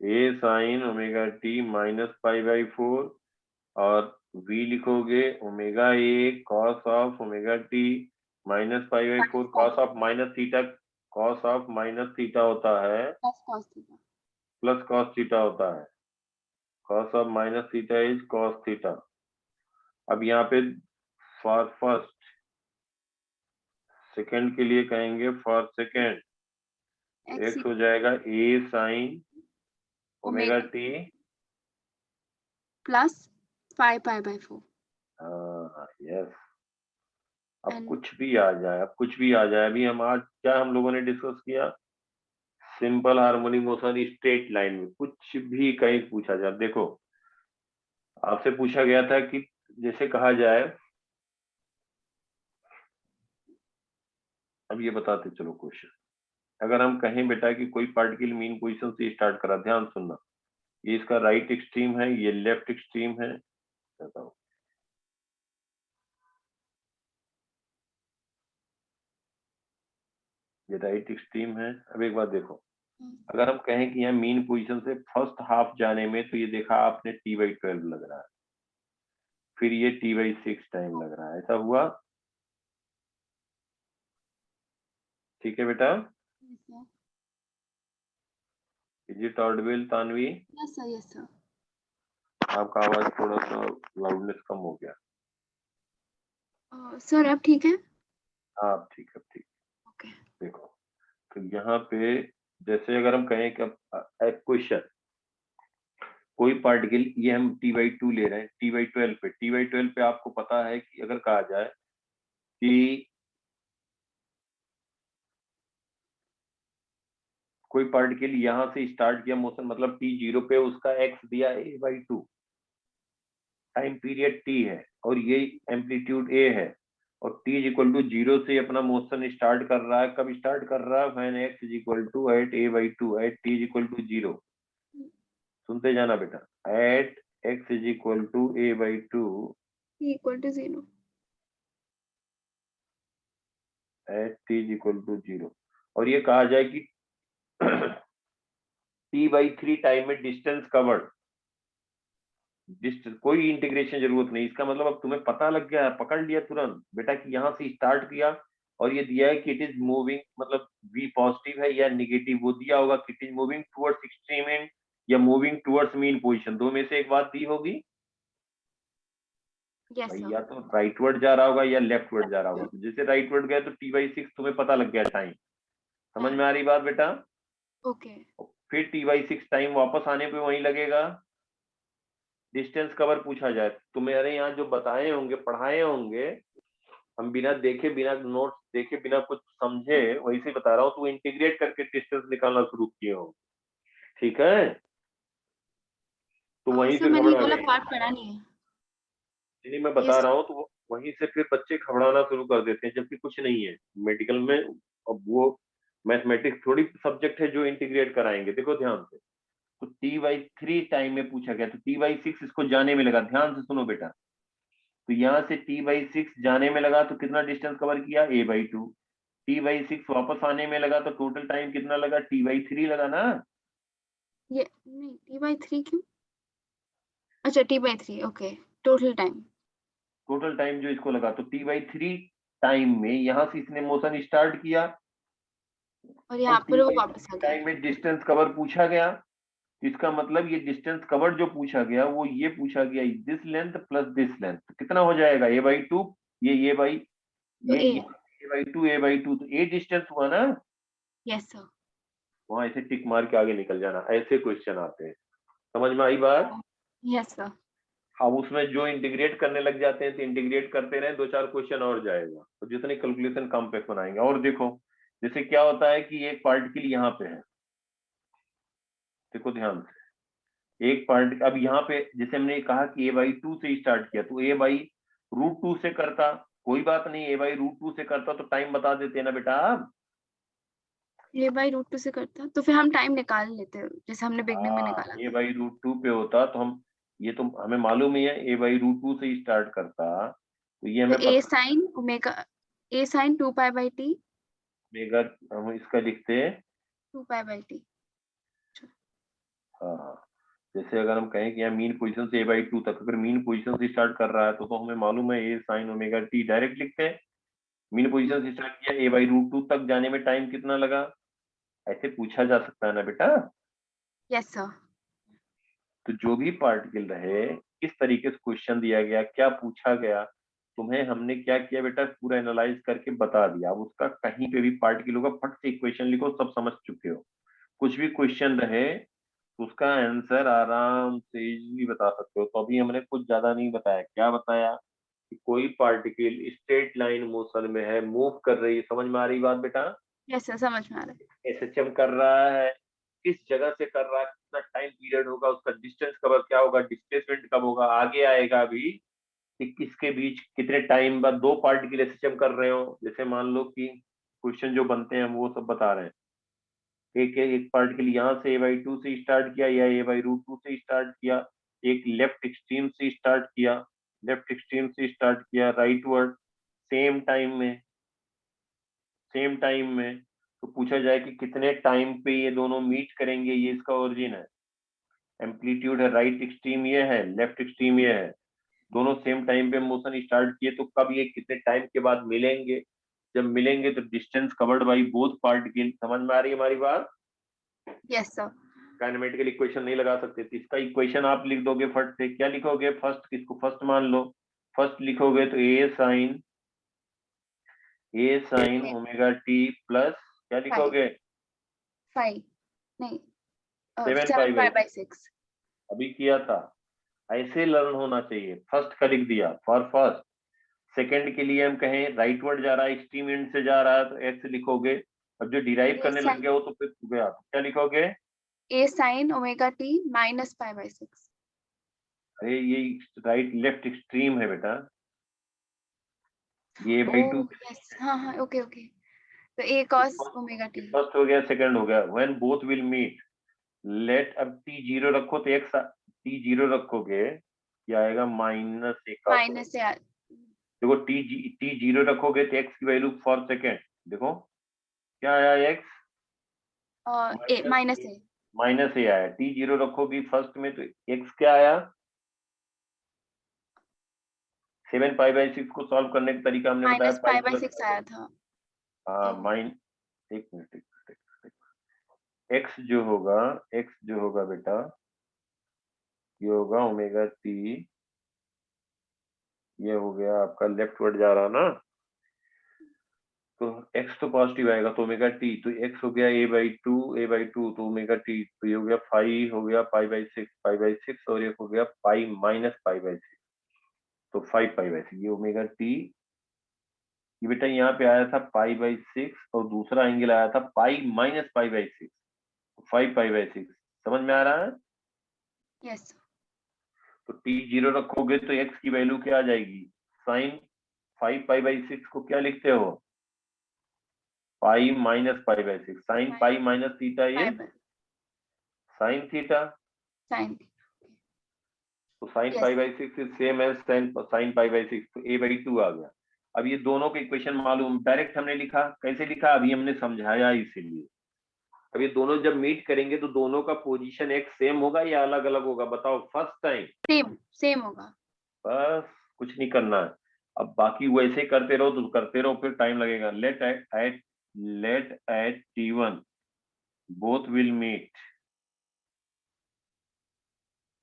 a sine omega t minus π/4, और v लिखोगे omega a cos of omega t minus π/4, cos of minus theta, cos of minus theta होता है plus cos theta. Plus cos theta होता है, cos of minus theta is cos theta. अब यहाँ पे for first, second के लिए कहेंगे फॉर सेकंड, x x हो जाएगा a sine omega omega t। Plus 5π/4 yes, अब एंड कुछ भी आ जाए, अब कुछ भी आ जाए। अभी हम आज क्या हम लोगों ने डिस्कस किया? Simple harmonic motion straight line में, कुछ भी कहीं पूछा जाए। देखो आपसे पूछा गया था कि जैसे कहा जाए, अब ये बताते चलो क्वेश्चन, अगर हम कहें बेटा कि कोई पार्टिकल मीन पोजीशन से स्टार्ट करा, ध्यान सुनना, ये इसका राइट एक्सट्रीम है, ये लेफ्ट एक्सट्रीम है, बताओ। ये राइट एक्सट्रीम है। अब एक बात देखो, अगर हम कहें कि यहाँ मीन पोजीशन से फर्स्ट हाफ जाने में, तो ये देखा आपने t/12 लग रहा है, फिर ये t/6 टाइम लग रहा है, ऐसा हुआ? ठीक है बेटा? Is it Audible Tanvi? Yes sir, yes sir. आपका आवाज थोड़ा सा लाउडनेस कम हो गया। सर अब ठीक है? हाँ ठीक है, ठीक। ओके। देखो, तो यहाँ पे जैसे अगर हम कहें कि क्वेश्चन, कोई पार्टिकल, ये हम t/2 ले रहे हैं, t/12 पे, t/12 पे आपको पता है कि अगर कहा जाए कि कोई पार्टिकल यहां से स्टार्ट किया मोशन, मतलब t0 पे उसका x दिया a/2, टाइम पीरियड t है और ये एम्पलीट्यूड a है, और t इज इक्वल टू 0 से अपना मोशन स्टार्ट कर रहा है। कब स्टार्ट कर रहा है? When x is equal to at a/2 at t is equal to 0। सुनते जाना बेटा, at x is equal to a/2 equal to 0 at t is equal to 0। और ये कहा जाए कि t/3 टाइम में डिस्टेंस कवर्ड, कोई इंटीग्रेशन जरूरत नहीं। इसका मतलब अब तुम्हें पता लग गया है, पकड़ लिया तुरंत बेटा कि यहाँ से स्टार्ट किया और ये दिया है कि इट इज मूविंग, मतलब v पॉजिटिव है या नेगेटिव, वो दिया होगा कि it is moving towards extreme and या मूविंग टुवर्ड्स मीन पोजीशन, दो में से एक बात दी होगी। यस भाई सर। या तो राइटवर्ड जा रहा होगा या लेफ्टवर्ड जा रहा होगा। तो जैसे राइटवर्ड गया तो t/6 तुम्हें पता लग गया टाइम। समझ में आ रही बात बेटा? ओके फिर t/6 टाइम वापस आने पे वहीं लगेगा। डिस्टेंस कवर पूछा जाए तो मेरे यहाँ जो बताए होंगे, पढ़ाए होंगे, हम बिना देखे, बिना नोट्स देखे, बिना कुछ समझे वही से बता रहा हूँ, तो इंटीग्रेट करके डिस्टेंस निकालना शुरू किए हो। ठीक है, तो वहीं सर से मैंने ये घबरा वाला गए। पार्ट पढ़ा नहीं है। नहीं मैं ये बता रहा हूँ, तो वहीं से फिर बच्चे घबराना शुरू कर देते हैं, जबकि कुछ नहीं है मेडिकल में। अब वो मैथमेटिक्स थोड़ी सब्जेक्ट है जो इंटीग्रेट कराएंगे। देखो ध्यान से, तो t/3 टाइम में पूछा गया, तो t/6 इसको जाने में लगा। ध्यान से सुनो बेटा, तो यहाँ से t/6 जाने में लगा तो कितना डिस्टेंस कवर किया? a/2। t/6 वापस आने में लगा तो टोटल टाइम कितना लगा? t/3 लगा ना। ये नहीं t/3 क्यों? अच्छा t/3 okay total time. Total time जो इसको लगा, तो t/3 टाइम में यहाँ से इसने मोशन स्टार्ट किया और और यहाँ पर वो वापस आ t/3 गया। टाइम में डिस्टेंस कवर पूछा गया। इसका मतलब ये डिस्टेंस कवर जो पूछा गया वो ये पूछा गया, this length plus this length कितना हो जाएगा? a/2, ये बाई तो ए ये a/2 तो a डिस्टेंस हुआ ना। Yes sir. वहां ऐसे टिक मार के आगे निकल जाना, ऐसे क्वेश्चन आते हैं। समझ में आई बात? Yes sir. अब उसमें जो इंटीग्रेट करने लग जाते हैं तो इंटीग्रेट करते रहे, दो चार क्वेश्चन और जाएगा, तो जितने कैलकुलेशन कम पे बनाएंगे। और देखो जैसे क्या होता है कि एक पार्टिकल यहाँ पे है, देखो ध्यान से, एक पार्ट अब यहाँ पे जैसे हमने कहा कि a/2 से स्टार्ट किया, तो a/√2 से करता, कोई बात नहीं, a/√2 से करता तो टाइम बता देते ना बेटा आप। a/√2 से करता तो फिर हम टाइम निकाल लेते जैसे हमने बिगनिंग में हाँ, निकाला था। a/√2 पे होता तो हम, ये तो हमें मालूम ही है, a/√2 से स्टार्ट करता तो ये तो हमें a पता। Sine omega a sine 2π/t mega हम इसका लिखते हैं 2π/t। हाँ, जैसे अगर हम कहें कि यहाँ मीन पोजीशन से a/2 तक, अगर मीन पोजीशन से स्टार्ट कर रहा है तो हमें मालूम है a sine omega t, direct लिखते हैं। मीन पोजीशन से स्टार्ट किया, a/√2 तक जाने में टाइम कितना लगा, ऐसे पूछा जा सकता है ना बेटा। Yes sir. तो जो भी पार्टिकल रहे, किस तरीके से क्वेश्चन दिया गया, क्या पूछा गया, तुम्हें हमने क्या किया बेटा, पूरा एनालाइज करके बता दिया। अब उसका कहीं पे भी पार्टिकल होगा, फट से इक्वेशन लिखो, सब समझ चुके हो। कुछ भी क्वेश्चन रहे तो उसका आंसर आराम से इजीली बता सकते हो। तो अभी हमने कुछ ज्यादा नहीं बताया, क्या बताया कि कोई पार्टिकल स्ट्रेट लाइन मोशन में है, मूव कर रही है। समझ में आ रही बात बेटा? यस सर समझ में आ रहा है। एसएचएम कर रहा है, किस जगह से कर रहा है, कितना टाइम पीरियड होगा, उसका डिस्टेंस कवर क्या होगा, डिस्प्लेसमेंट कब होगा, आगे आएगा अभी कि किसके बीच कितने टाइम बाद दो पार्टिकल एसएचएम कर रहे हो। जैसे मान लो कि क्वेश्चन जो बनते हैं हम वो सब बता रहे हैं। एक पार्टिकल यहाँ से a/2 से स्टार्ट किया या a/√2 से स्टार्ट किया, एक लेफ्ट एक्सट्रीम से स्टार्ट किया, लेफ्ट एक्सट्रीम से स्टार्ट किया राइटवर्ड, सेम टाइम में, सेम टाइम में, तो पूछा जाए कि कितने टाइम पे ये दोनों मीट करेंगे, ये इसका ओरिजिन है। एम्पलीट्यूड है, राइट एक्सट्रीम ये है, लेफ्ट एक्सट्रीम ये है, दोनों सेम टाइम पे मोशन स्टार्ट किए, तो कब ये कितने टाइम के बाद मिलेंगे, जब मिलेंगे तो distance covered by both particle. समझ में आ रही है हमारी बात? Yes sir. काइनेमेटिकल इक्वेशन नहीं लगा सकते, तो इसका इक्वेशन आप लिख दोगे फट से। क्या लिखोगे? फर्स्ट, किसको फर्स्ट मान लो, फर्स्ट लिखोगे तो ए साइन ओमेगा टी प्लस क्या लिखोगे? 5 नहीं 7 पाई बाई 7π/6 अभी किया था, ऐसे लर्न होना चाहिए। फर्स्ट का लिख दिया फॉर फर्स्ट, सेकंड के लिए हम कहें राइटवर्ड जा रहा है, एक्सट्रीम एंड से जा रहा है तो एक्स लिखोगे, अब जो डिराइव ए करने लग गया वो तो फिर गया, क्या लिखोगे? A sine omega T minus pi by 6। अरे ये राइट लेफ्ट एक्सट्रीम है बेटा, ये बाई टू। यस, हाँ हाँ, ओके ओके। तो A cos omega T. First हो गया, सेकंड हो गया, when both will meet, let, अब टी जीरो रखो तो एक्स, टी जीरो रखोगे क्या आएगा? माइनस ए का, माइनस से देखो टी जीरो रखोगे तो एक्स की वैल्यू फॉर सेकेंड, देखो क्या आया x A minus A. Minus ए आया, टी जीरो रखोगी फर्स्ट में तो एक्स क्या आया? 7 पाई बाई 6 को सॉल्व करने का तरीका हमने बताया, minus pi pi by plus 6 आया था। हाँ माइन, एक मिनट, एक्स जो होगा, एक्स जो होगा बेटा ये होगा ओमेगा टी, ये हो गया आपका लेफ्ट वर्ड जा रहा ना, तो x तो पॉजिटिव आएगा तो ओमेगा टी, तो x हो गया a/2 तो ओमेगा टी, तो ये हो गया 5 हो गया पाई बाई 6 और एक हो गया पाई माइनस पाई बाई 6, तो 5 पाई बाई 6, ये ओमेगा टी, ये बेटा यहाँ पे आया था पाई बाई 6 और दूसरा एंगल आया था पाई minus pi by 6, 5 pi by 6, समझ में आ रहा है? यस। तो टी जीरो रखोगे तो x की वैल्यू क्या आ जाएगी? साइन 5 पाई बाई 6 को क्या लिखते हो? Pi minus pi by 6, sine pi minus theta, ये साइन थीटा, साइन। तो sine Yes. Pi by 6 is same as sine pi by 6, तो a/2 आ गया। अब ये दोनों के इक्वेशन मालूम, डायरेक्ट हमने लिखा, कैसे लिखा अभी हमने समझाया इसीलिए। अब ये दोनों जब मीट करेंगे तो दोनों का पोजीशन एक सेम होगा या अलग अलग होगा, बताओ फर्स्ट टाइम? सेम सेम होगा। बस कुछ नहीं करना है, अब बाकी वैसे करते रहो तो करते रहो, फिर टाइम लगेगा। Let at t1 both will meet,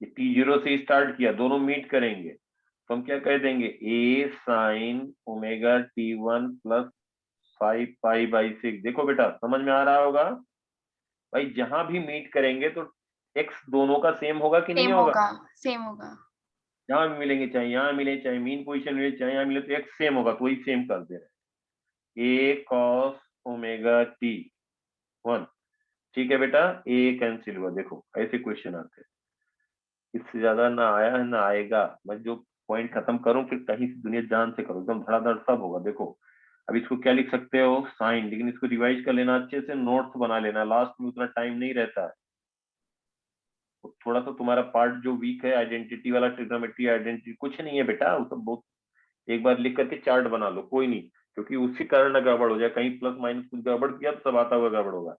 ये t0 से स्टार्ट किया, दोनों मीट करेंगे तो हम क्या कह देंगे? a sine omega t1 plus 5 pi by 6। देखो बेटा समझ में आ रहा होगा भाई, जहां भी मीट करेंगे तो x दोनों का सेम होगा कि नहीं सेम होगा? होगा, सेम होगा। जहां भी मिलेंगे, चाहे यहाँ मिले, चाहे मीन पोजीशन मिले, चाहे यहाँ मिले, तो x सेम होगा, तो वही सेम कर दे रहे हैं। a cos ओमेगा t 1, ठीक है बेटा, a कैंसिल हुआ, देखो ऐसे क्वेश्चन आते हैं, इससे ज्यादा ना आया है ना आएगा, मैं जो पॉइंट खत्म करूं फिर कहीं से दुनिया जान से करो, एकदम धड़ाधड़ सब होगा। देखो अब इसको क्या लिख सकते हो? साइन, लेकिन इसको रिवाइज कर लेना अच्छे से, नोट्स बना लेना, लास्ट में उतना टाइम नहीं रहता है। तो थोड़ा सा तुम्हारा पार्ट जो वीक है, आइडेंटिटी वाला, ट्रिग्नोमेट्री आइडेंटिटी कुछ नहीं है बेटा, वो सब बहुत, एक बार लिख करके चार्ट बना लो, कोई नहीं, क्योंकि उसी कारण ना गड़बड़ हो जाए, कहीं प्लस माइनस कुछ गड़बड़ किया तो सब आता हुआ गड़बड़ होगा।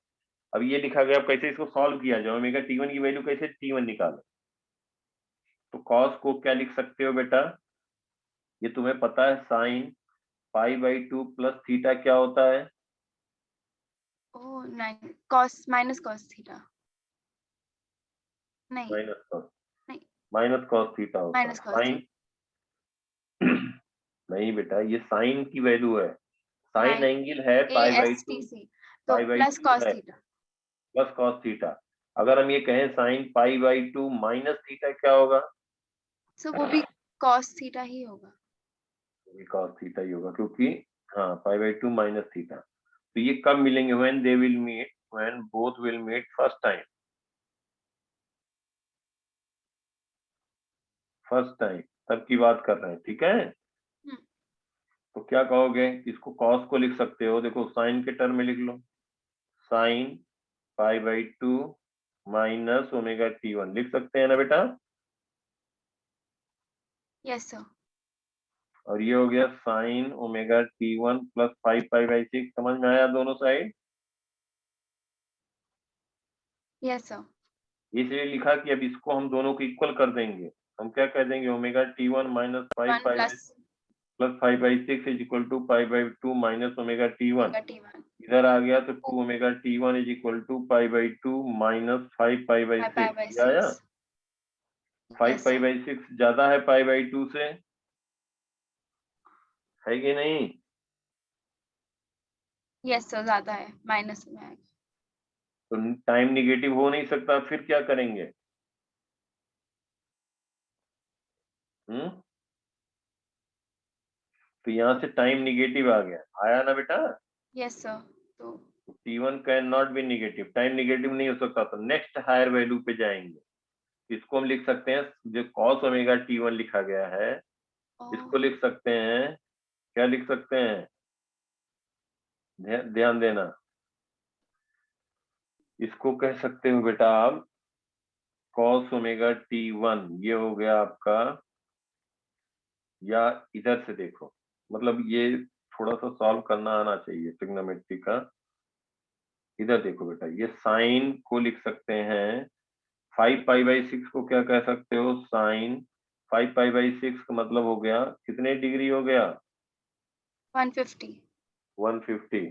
अब ये लिखा गया, अब कैसे इसको सॉल्व किया जाए, ओमेगा t1 की वैल्यू कैसे t1 निकालो, तो कॉस को क्या लिख सकते हो बेटा? ये तुम्हें पता है, sine pi by 2 plus theta क्या होता है? ओ 9 कॉस माइनस कॉस थीटा। नहीं माइनस कॉस, नहीं, माइनस कॉस थीटा होता है माइनस कॉस साइन। नहीं बेटा, ये साइन की वैल्यू है, साइन थीटा। एंगल है a pi by s 2, t c, तो पाई बाई प्लस 2 कॉस है, थीटा। Plus cos theta. अगर हम ये कहें sine pi by 2 minus theta क्या होगा? सो वो भी कॉस थीटा ही होगा। कॉस थीटा ही होगा, क्योंकि हाँ पाई बाई 2 माइनस थीटा। तो ये कब मिलेंगे? When they will meet, when both will meet first time, first time तब की बात कर रहे हैं, ठीक है? तो क्या कहोगे? इसको कॉस को लिख सकते हो, देखो साइन के टर्म में लिख लो, sine pi by 2 minus omega t1 लिख सकते हैं ना बेटा? Yes sir. और ये हो गया sine omega t1 plus 5 pi by 6, समझ में आया दोनों साइड? Yes sir. इसलिए लिखा कि अब इसको हम दोनों को इक्वल कर देंगे, हम क्या कह देंगे? Omega t1 minus 5 1 pi plus plus 5 by 6 is equal to pi by 2 minus omega t1, omega t one इधर आ गया तो 2 omega t1 is equal to pi by 2 minus 5 pi by 6, pi by ये आया? 6। 5 यस पाई सर। बाई 6 ज्यादा है पाई by 2 से, है कि नहीं? यस सर, ज्यादा है, माइनस में आएगा। तो टाइम निगेटिव हो नहीं सकता, फिर क्या करेंगे? तो यहाँ से टाइम निगेटिव आ गया, आया ना बेटा? Yes sir. तो T1 can not be negative, time negative नहीं हो सकता, तो नेक्स्ट हायर वैल्यू पे जाएंगे। इसको हम लिख सकते हैं, जो cos ओमेगा T1 लिखा गया है, इसको लिख सकते हैं, क्या लिख सकते हैं, ध्यान देना, इसको कह सकते हो बेटा आप cos ओमेगा T1, ये हो गया आपका, या इधर से देखो, मतलब ये थोड़ा सा सॉल्व करना आना चाहिए ट्रिग्नोमेट्री का। इधर देखो बेटा, ये साइन को लिख सकते हैं 5π/6 को क्या कह सकते हो, साइन 5π/6 का मतलब हो गया कितने डिग्री हो गया, 150 150।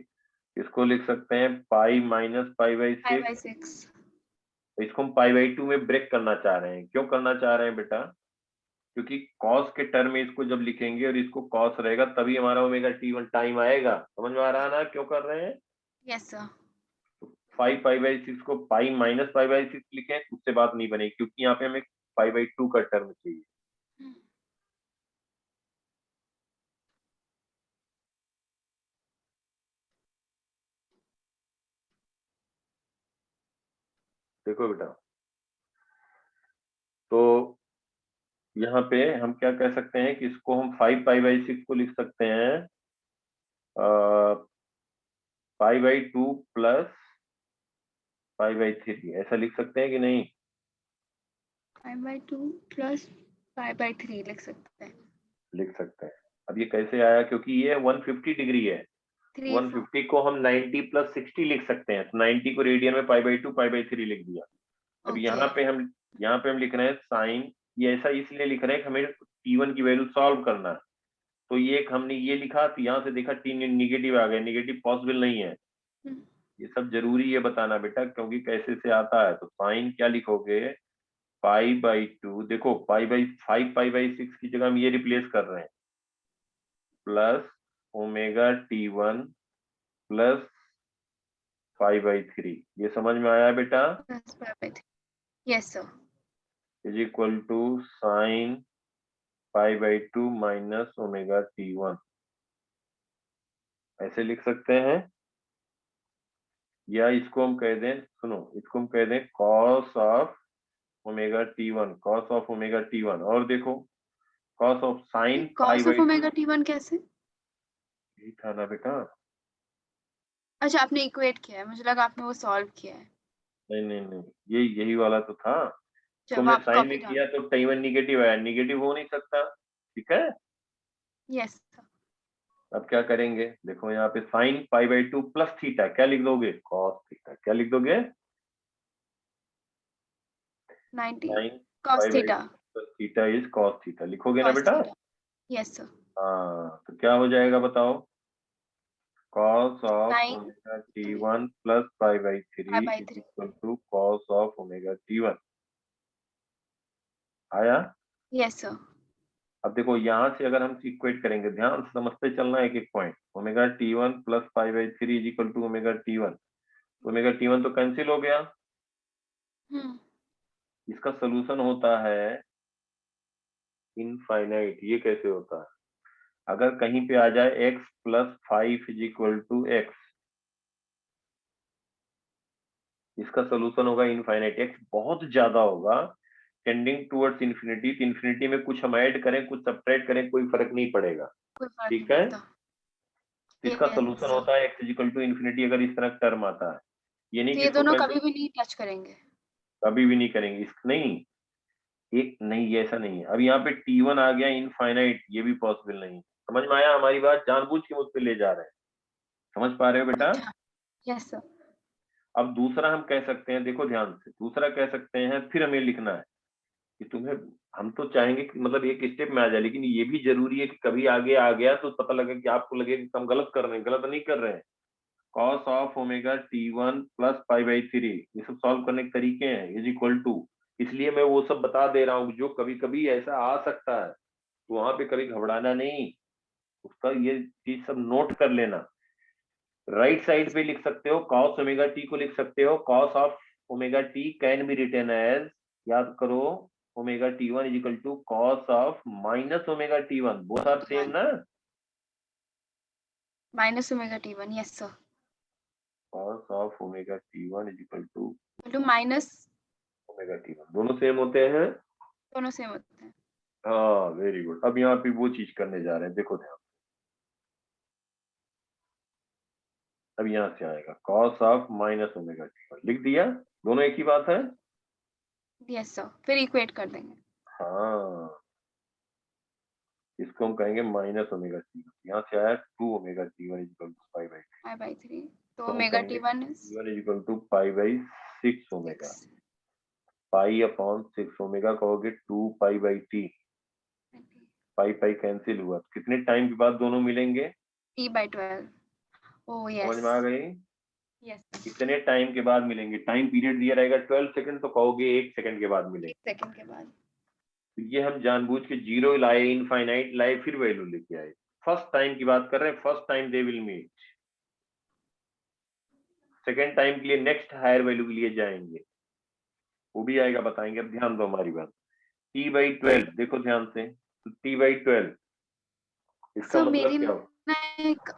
इसको लिख सकते हैं पाई माइनस π/6, 5/6। इसको हम π/2 में ब्रेक करना चाह रहे हैं। क्यों करना चाह रहे हैं बेटा, क्योंकि कॉस के टर्म में इसको जब लिखेंगे और इसको कॉस रहेगा तभी हमारा ओमेगा T1 टाइम आएगा। समझ में आ रहा है ना क्यों कर रहे हैं? Yes sir. 5π/6 को पाई माइनस π/6 लिखें, उससे बात नहीं बनेगी, क्योंकि यहाँ पे हमें π/2 का टर्म चाहिए। देखो बेटा, तो यहाँ पे हम क्या कह सकते हैं कि इसको हम 5π/6 को लिख सकते हैं π/2 प्लस π/3, ऐसा लिख सकते हैं कि नहीं? 5/2 प्लस 5/3 लिख सकते हैं। लिख सकते हैं। अब ये कैसे आया, क्योंकि ये 150 डिग्री है, 150 को हम 90 प्लस 60 लिख सकते हैं, तो 90 को रेडियन में π/2 π/3 लिख दिया। अब Okay. यहाँ पे हम लिख रहे हैं साइन, ये ऐसा इसलिए लिख रहे हैं कि हमें T1 की वैल्यू सॉल्व करना है। तो ये एक हमने ये लिखा, तो यहाँ से देखा T निगेटिव आ गया, निगेटिव पॉसिबल नहीं है। ये सब जरूरी है बताना बेटा, क्योंकि कैसे से आता है। तो साइन क्या लिखोगे, π/2, देखो 5π/6 की जगह हम ये रिप्लेस कर रहे हैं, प्लस ओमेगा T1 प्लस 5/3। ये समझ में आया बेटा? Yes sir. Is equal to sine π/2 minus omega T1, ऐसे लिख सकते हैं। या इसको हम कह दें, सुनो, इसको हम कह दें cos of omega T1, cos of omega T1। और देखो cos of sine cos of π/2, omega T1 कैसे? यही था ना बेटा। अच्छा, आपने इक्वेट किया है, मुझे लगा आपने वो सॉल्व किया है। नहीं नहीं नहीं, यही वाला तो था। तो जब हमने आप साइन में कॉपी किया डाल। तो T1 निगेटिव आया, निगेटिव हो नहीं सकता, ठीक है। Yes sir. अब क्या करेंगे, देखो यहाँ पे साइन π/2 प्लस थीटा, क्या लिख दोगे, कॉस थीटा, क्या लिख दोगे, 90 sine cos π/2 theta. Plus theta is cos theta, लिखोगे ना cos बेटा? थीटा। Yes sir. हाँ, तो क्या हो जाएगा बताओ, cos of sin omega T1 plus π/3 is 5/3। Equal to cos of omega T1। आया? Yes sir. अब देखो यहाँ से अगर हम इक्वेट करेंगे, ध्यान से समझते चलना एक एक point, omega T1 plus π/3 is equal to omega T1, omega T1 तो कैंसिल हो गया। इसका सोल्यूशन होता है इनफाइनाइट। ये कैसे होता है, अगर कहीं पे आ जाए x plus 5 is equal to X, इसका सोल्यूशन होगा इनफाइनाइट। x बहुत ज्यादा होगा, टेंडिंग टुवर्ड्स इन्फिनिटी, तो इन्फिनिटी में कुछ हम ऐड करें कुछ सब्ट्रैक्ट करें कोई फर्क नहीं पड़ेगा, कोई फर्क नहीं ठीक है। पड़ता। तो इसका यस सोल्यूशन सर। होता है x is equal to infinity, अगर इस तरह टर्म आता है। ये नहीं तो कि ये इसको दोनों कैसे कभी भी नहीं टच करेंगे। कभी भी नहीं करेंगे, इस नहीं, एक नहीं, ये ऐसा नहीं है। अब यहाँ पे T1 आ गया इनफाइनाइट, ये भी पॉसिबल नहीं। समझ में आया हमारी बात, जानबूझ के मुझ पे ले जा रहे हैं, समझ पा रहे हो बेटा? अच्छा। Yes sir. अब दूसरा हम कह सकते हैं, देखो ध्यान से, दूसरा कह सकते हैं, फिर हमें लिखना है कि तुम्हें, हम तो चाहेंगे कि मतलब एक स्टेप में आ जाए, लेकिन ये भी जरूरी है कि कभी आगे आ गया तो पता लगे कि आपको लगे कि हम गलत कर रहे हैं, गलत नहीं कर रहे हैं। cos of omega T1 plus π/3, ये सब सॉल्व करने के तरीके हैं, इज इक्वल टू, इसलिए मैं वो सब बता दे रहा हूँ जो कभी कभी ऐसा आ सकता है, तो वहां पे कभी घबराना नहीं, उसका ये चीज सब नोट कर लेना। राइट साइड पे लिख सकते हो cos ओमेगा t को लिख सकते हो cos of omega t can be written as, याद करो, omega t1 is equal to cos of minus omega t1. Both are same ना? Minus omega t1, yes sir. Cos of omega t1 is equal to minus omega t1. दोनों same होते हैं? दोनों same होते हैं। हाँ, वेरी गुड। अब यहाँ पे वो चीज करने जा रहे हैं, देखो ध्यान। अब यहाँ से आएगा cos of minus omega t1, लिख दिया? दोनों एक ही बात है? यस सर, फिर इक्वेट कर देंगे। हाँ, इसको हम कहेंगे माइनस ओमेगा t1। यहाँ से आया 2 omega t1 is equal to pi by 3। तो omega t1 is equal to pi by 6 omega. Pi upon 6 omega कहोगे 2 pi by t। Pi pi cancel हुआ, कितने टाइम के बाद दोनों मिलेंगे? t/12। ओह यस, समझ में आ गई? यस, कितने टाइम के बाद मिलेंगे? टाइम पीरियड दिया रहेगा 12 सेकंड, तो कहोगे 1 सेकंड के बाद मिलेंगे। 1 सेकंड के बाद। तो ये हम जानबूझ के जीरो लाए, इनफाइनाइट लाए, फिर वैल्यू लेके आए। फर्स्ट टाइम की बात कर रहे हैं, first time they will meet. Second time के लिए नेक्स्ट हायर वैल्यू के लिए जाएंगे, वो भी आएगा, बताएंगे। अब ध्यान दो हमारी बात। t/12 देखो ध्यान से, तो t/12 इसका मतलब क्या हो? एक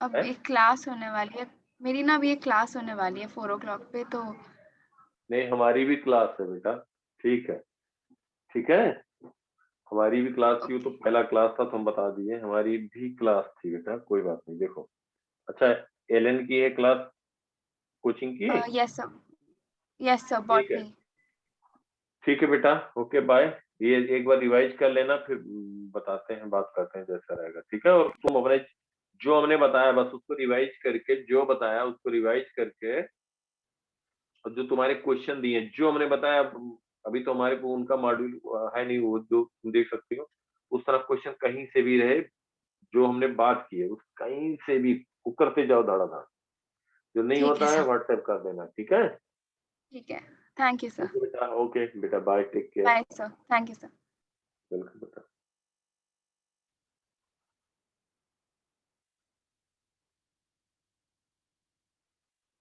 अब एक क्लास होने वाली है मेरी ना, अभी एक क्लास होने वाली है 4 o'clock पे, तो नहीं, हमारी भी क्लास है बेटा। ठीक है, ठीक है, हमारी भी क्लास थी। वो तो पहला क्लास था तो हम बता दिए, हमारी भी क्लास थी बेटा, कोई बात नहीं। देखो, अच्छा, एलन की है क्लास कोचिंग की? यस सर, यस सर, ठीक है, बॉटनी। ठीक है बेटा, ओके बाय। ये एक बार रिवाइज कर लेना, फिर बताते हैं, बात करते हैं जैसा रहेगा, ठीक है? और तुम अपने जो हमने बताया बस उसको रिवाइज करके, जो बताया उसको रिवाइज करके, और जो तुम्हारे क्वेश्चन दिए जो हमने बताया, अभी तो हमारे को उनका मॉड्यूल है नहीं, वो जो तुम देख सकते हो, उस तरह क्वेश्चन कहीं से भी रहे जो हमने बात की है, उस कहीं से भी वो करते जाओ धड़ाधड़। जो नहीं ठीक है होता है सर, व्हाट्सएप कर देना, ठीक है? ठीक है, थैंक यू सर। ओके बेटा, ओके बेटा, bye, take care. Bye sir, thank you sir. Welcome बेटा।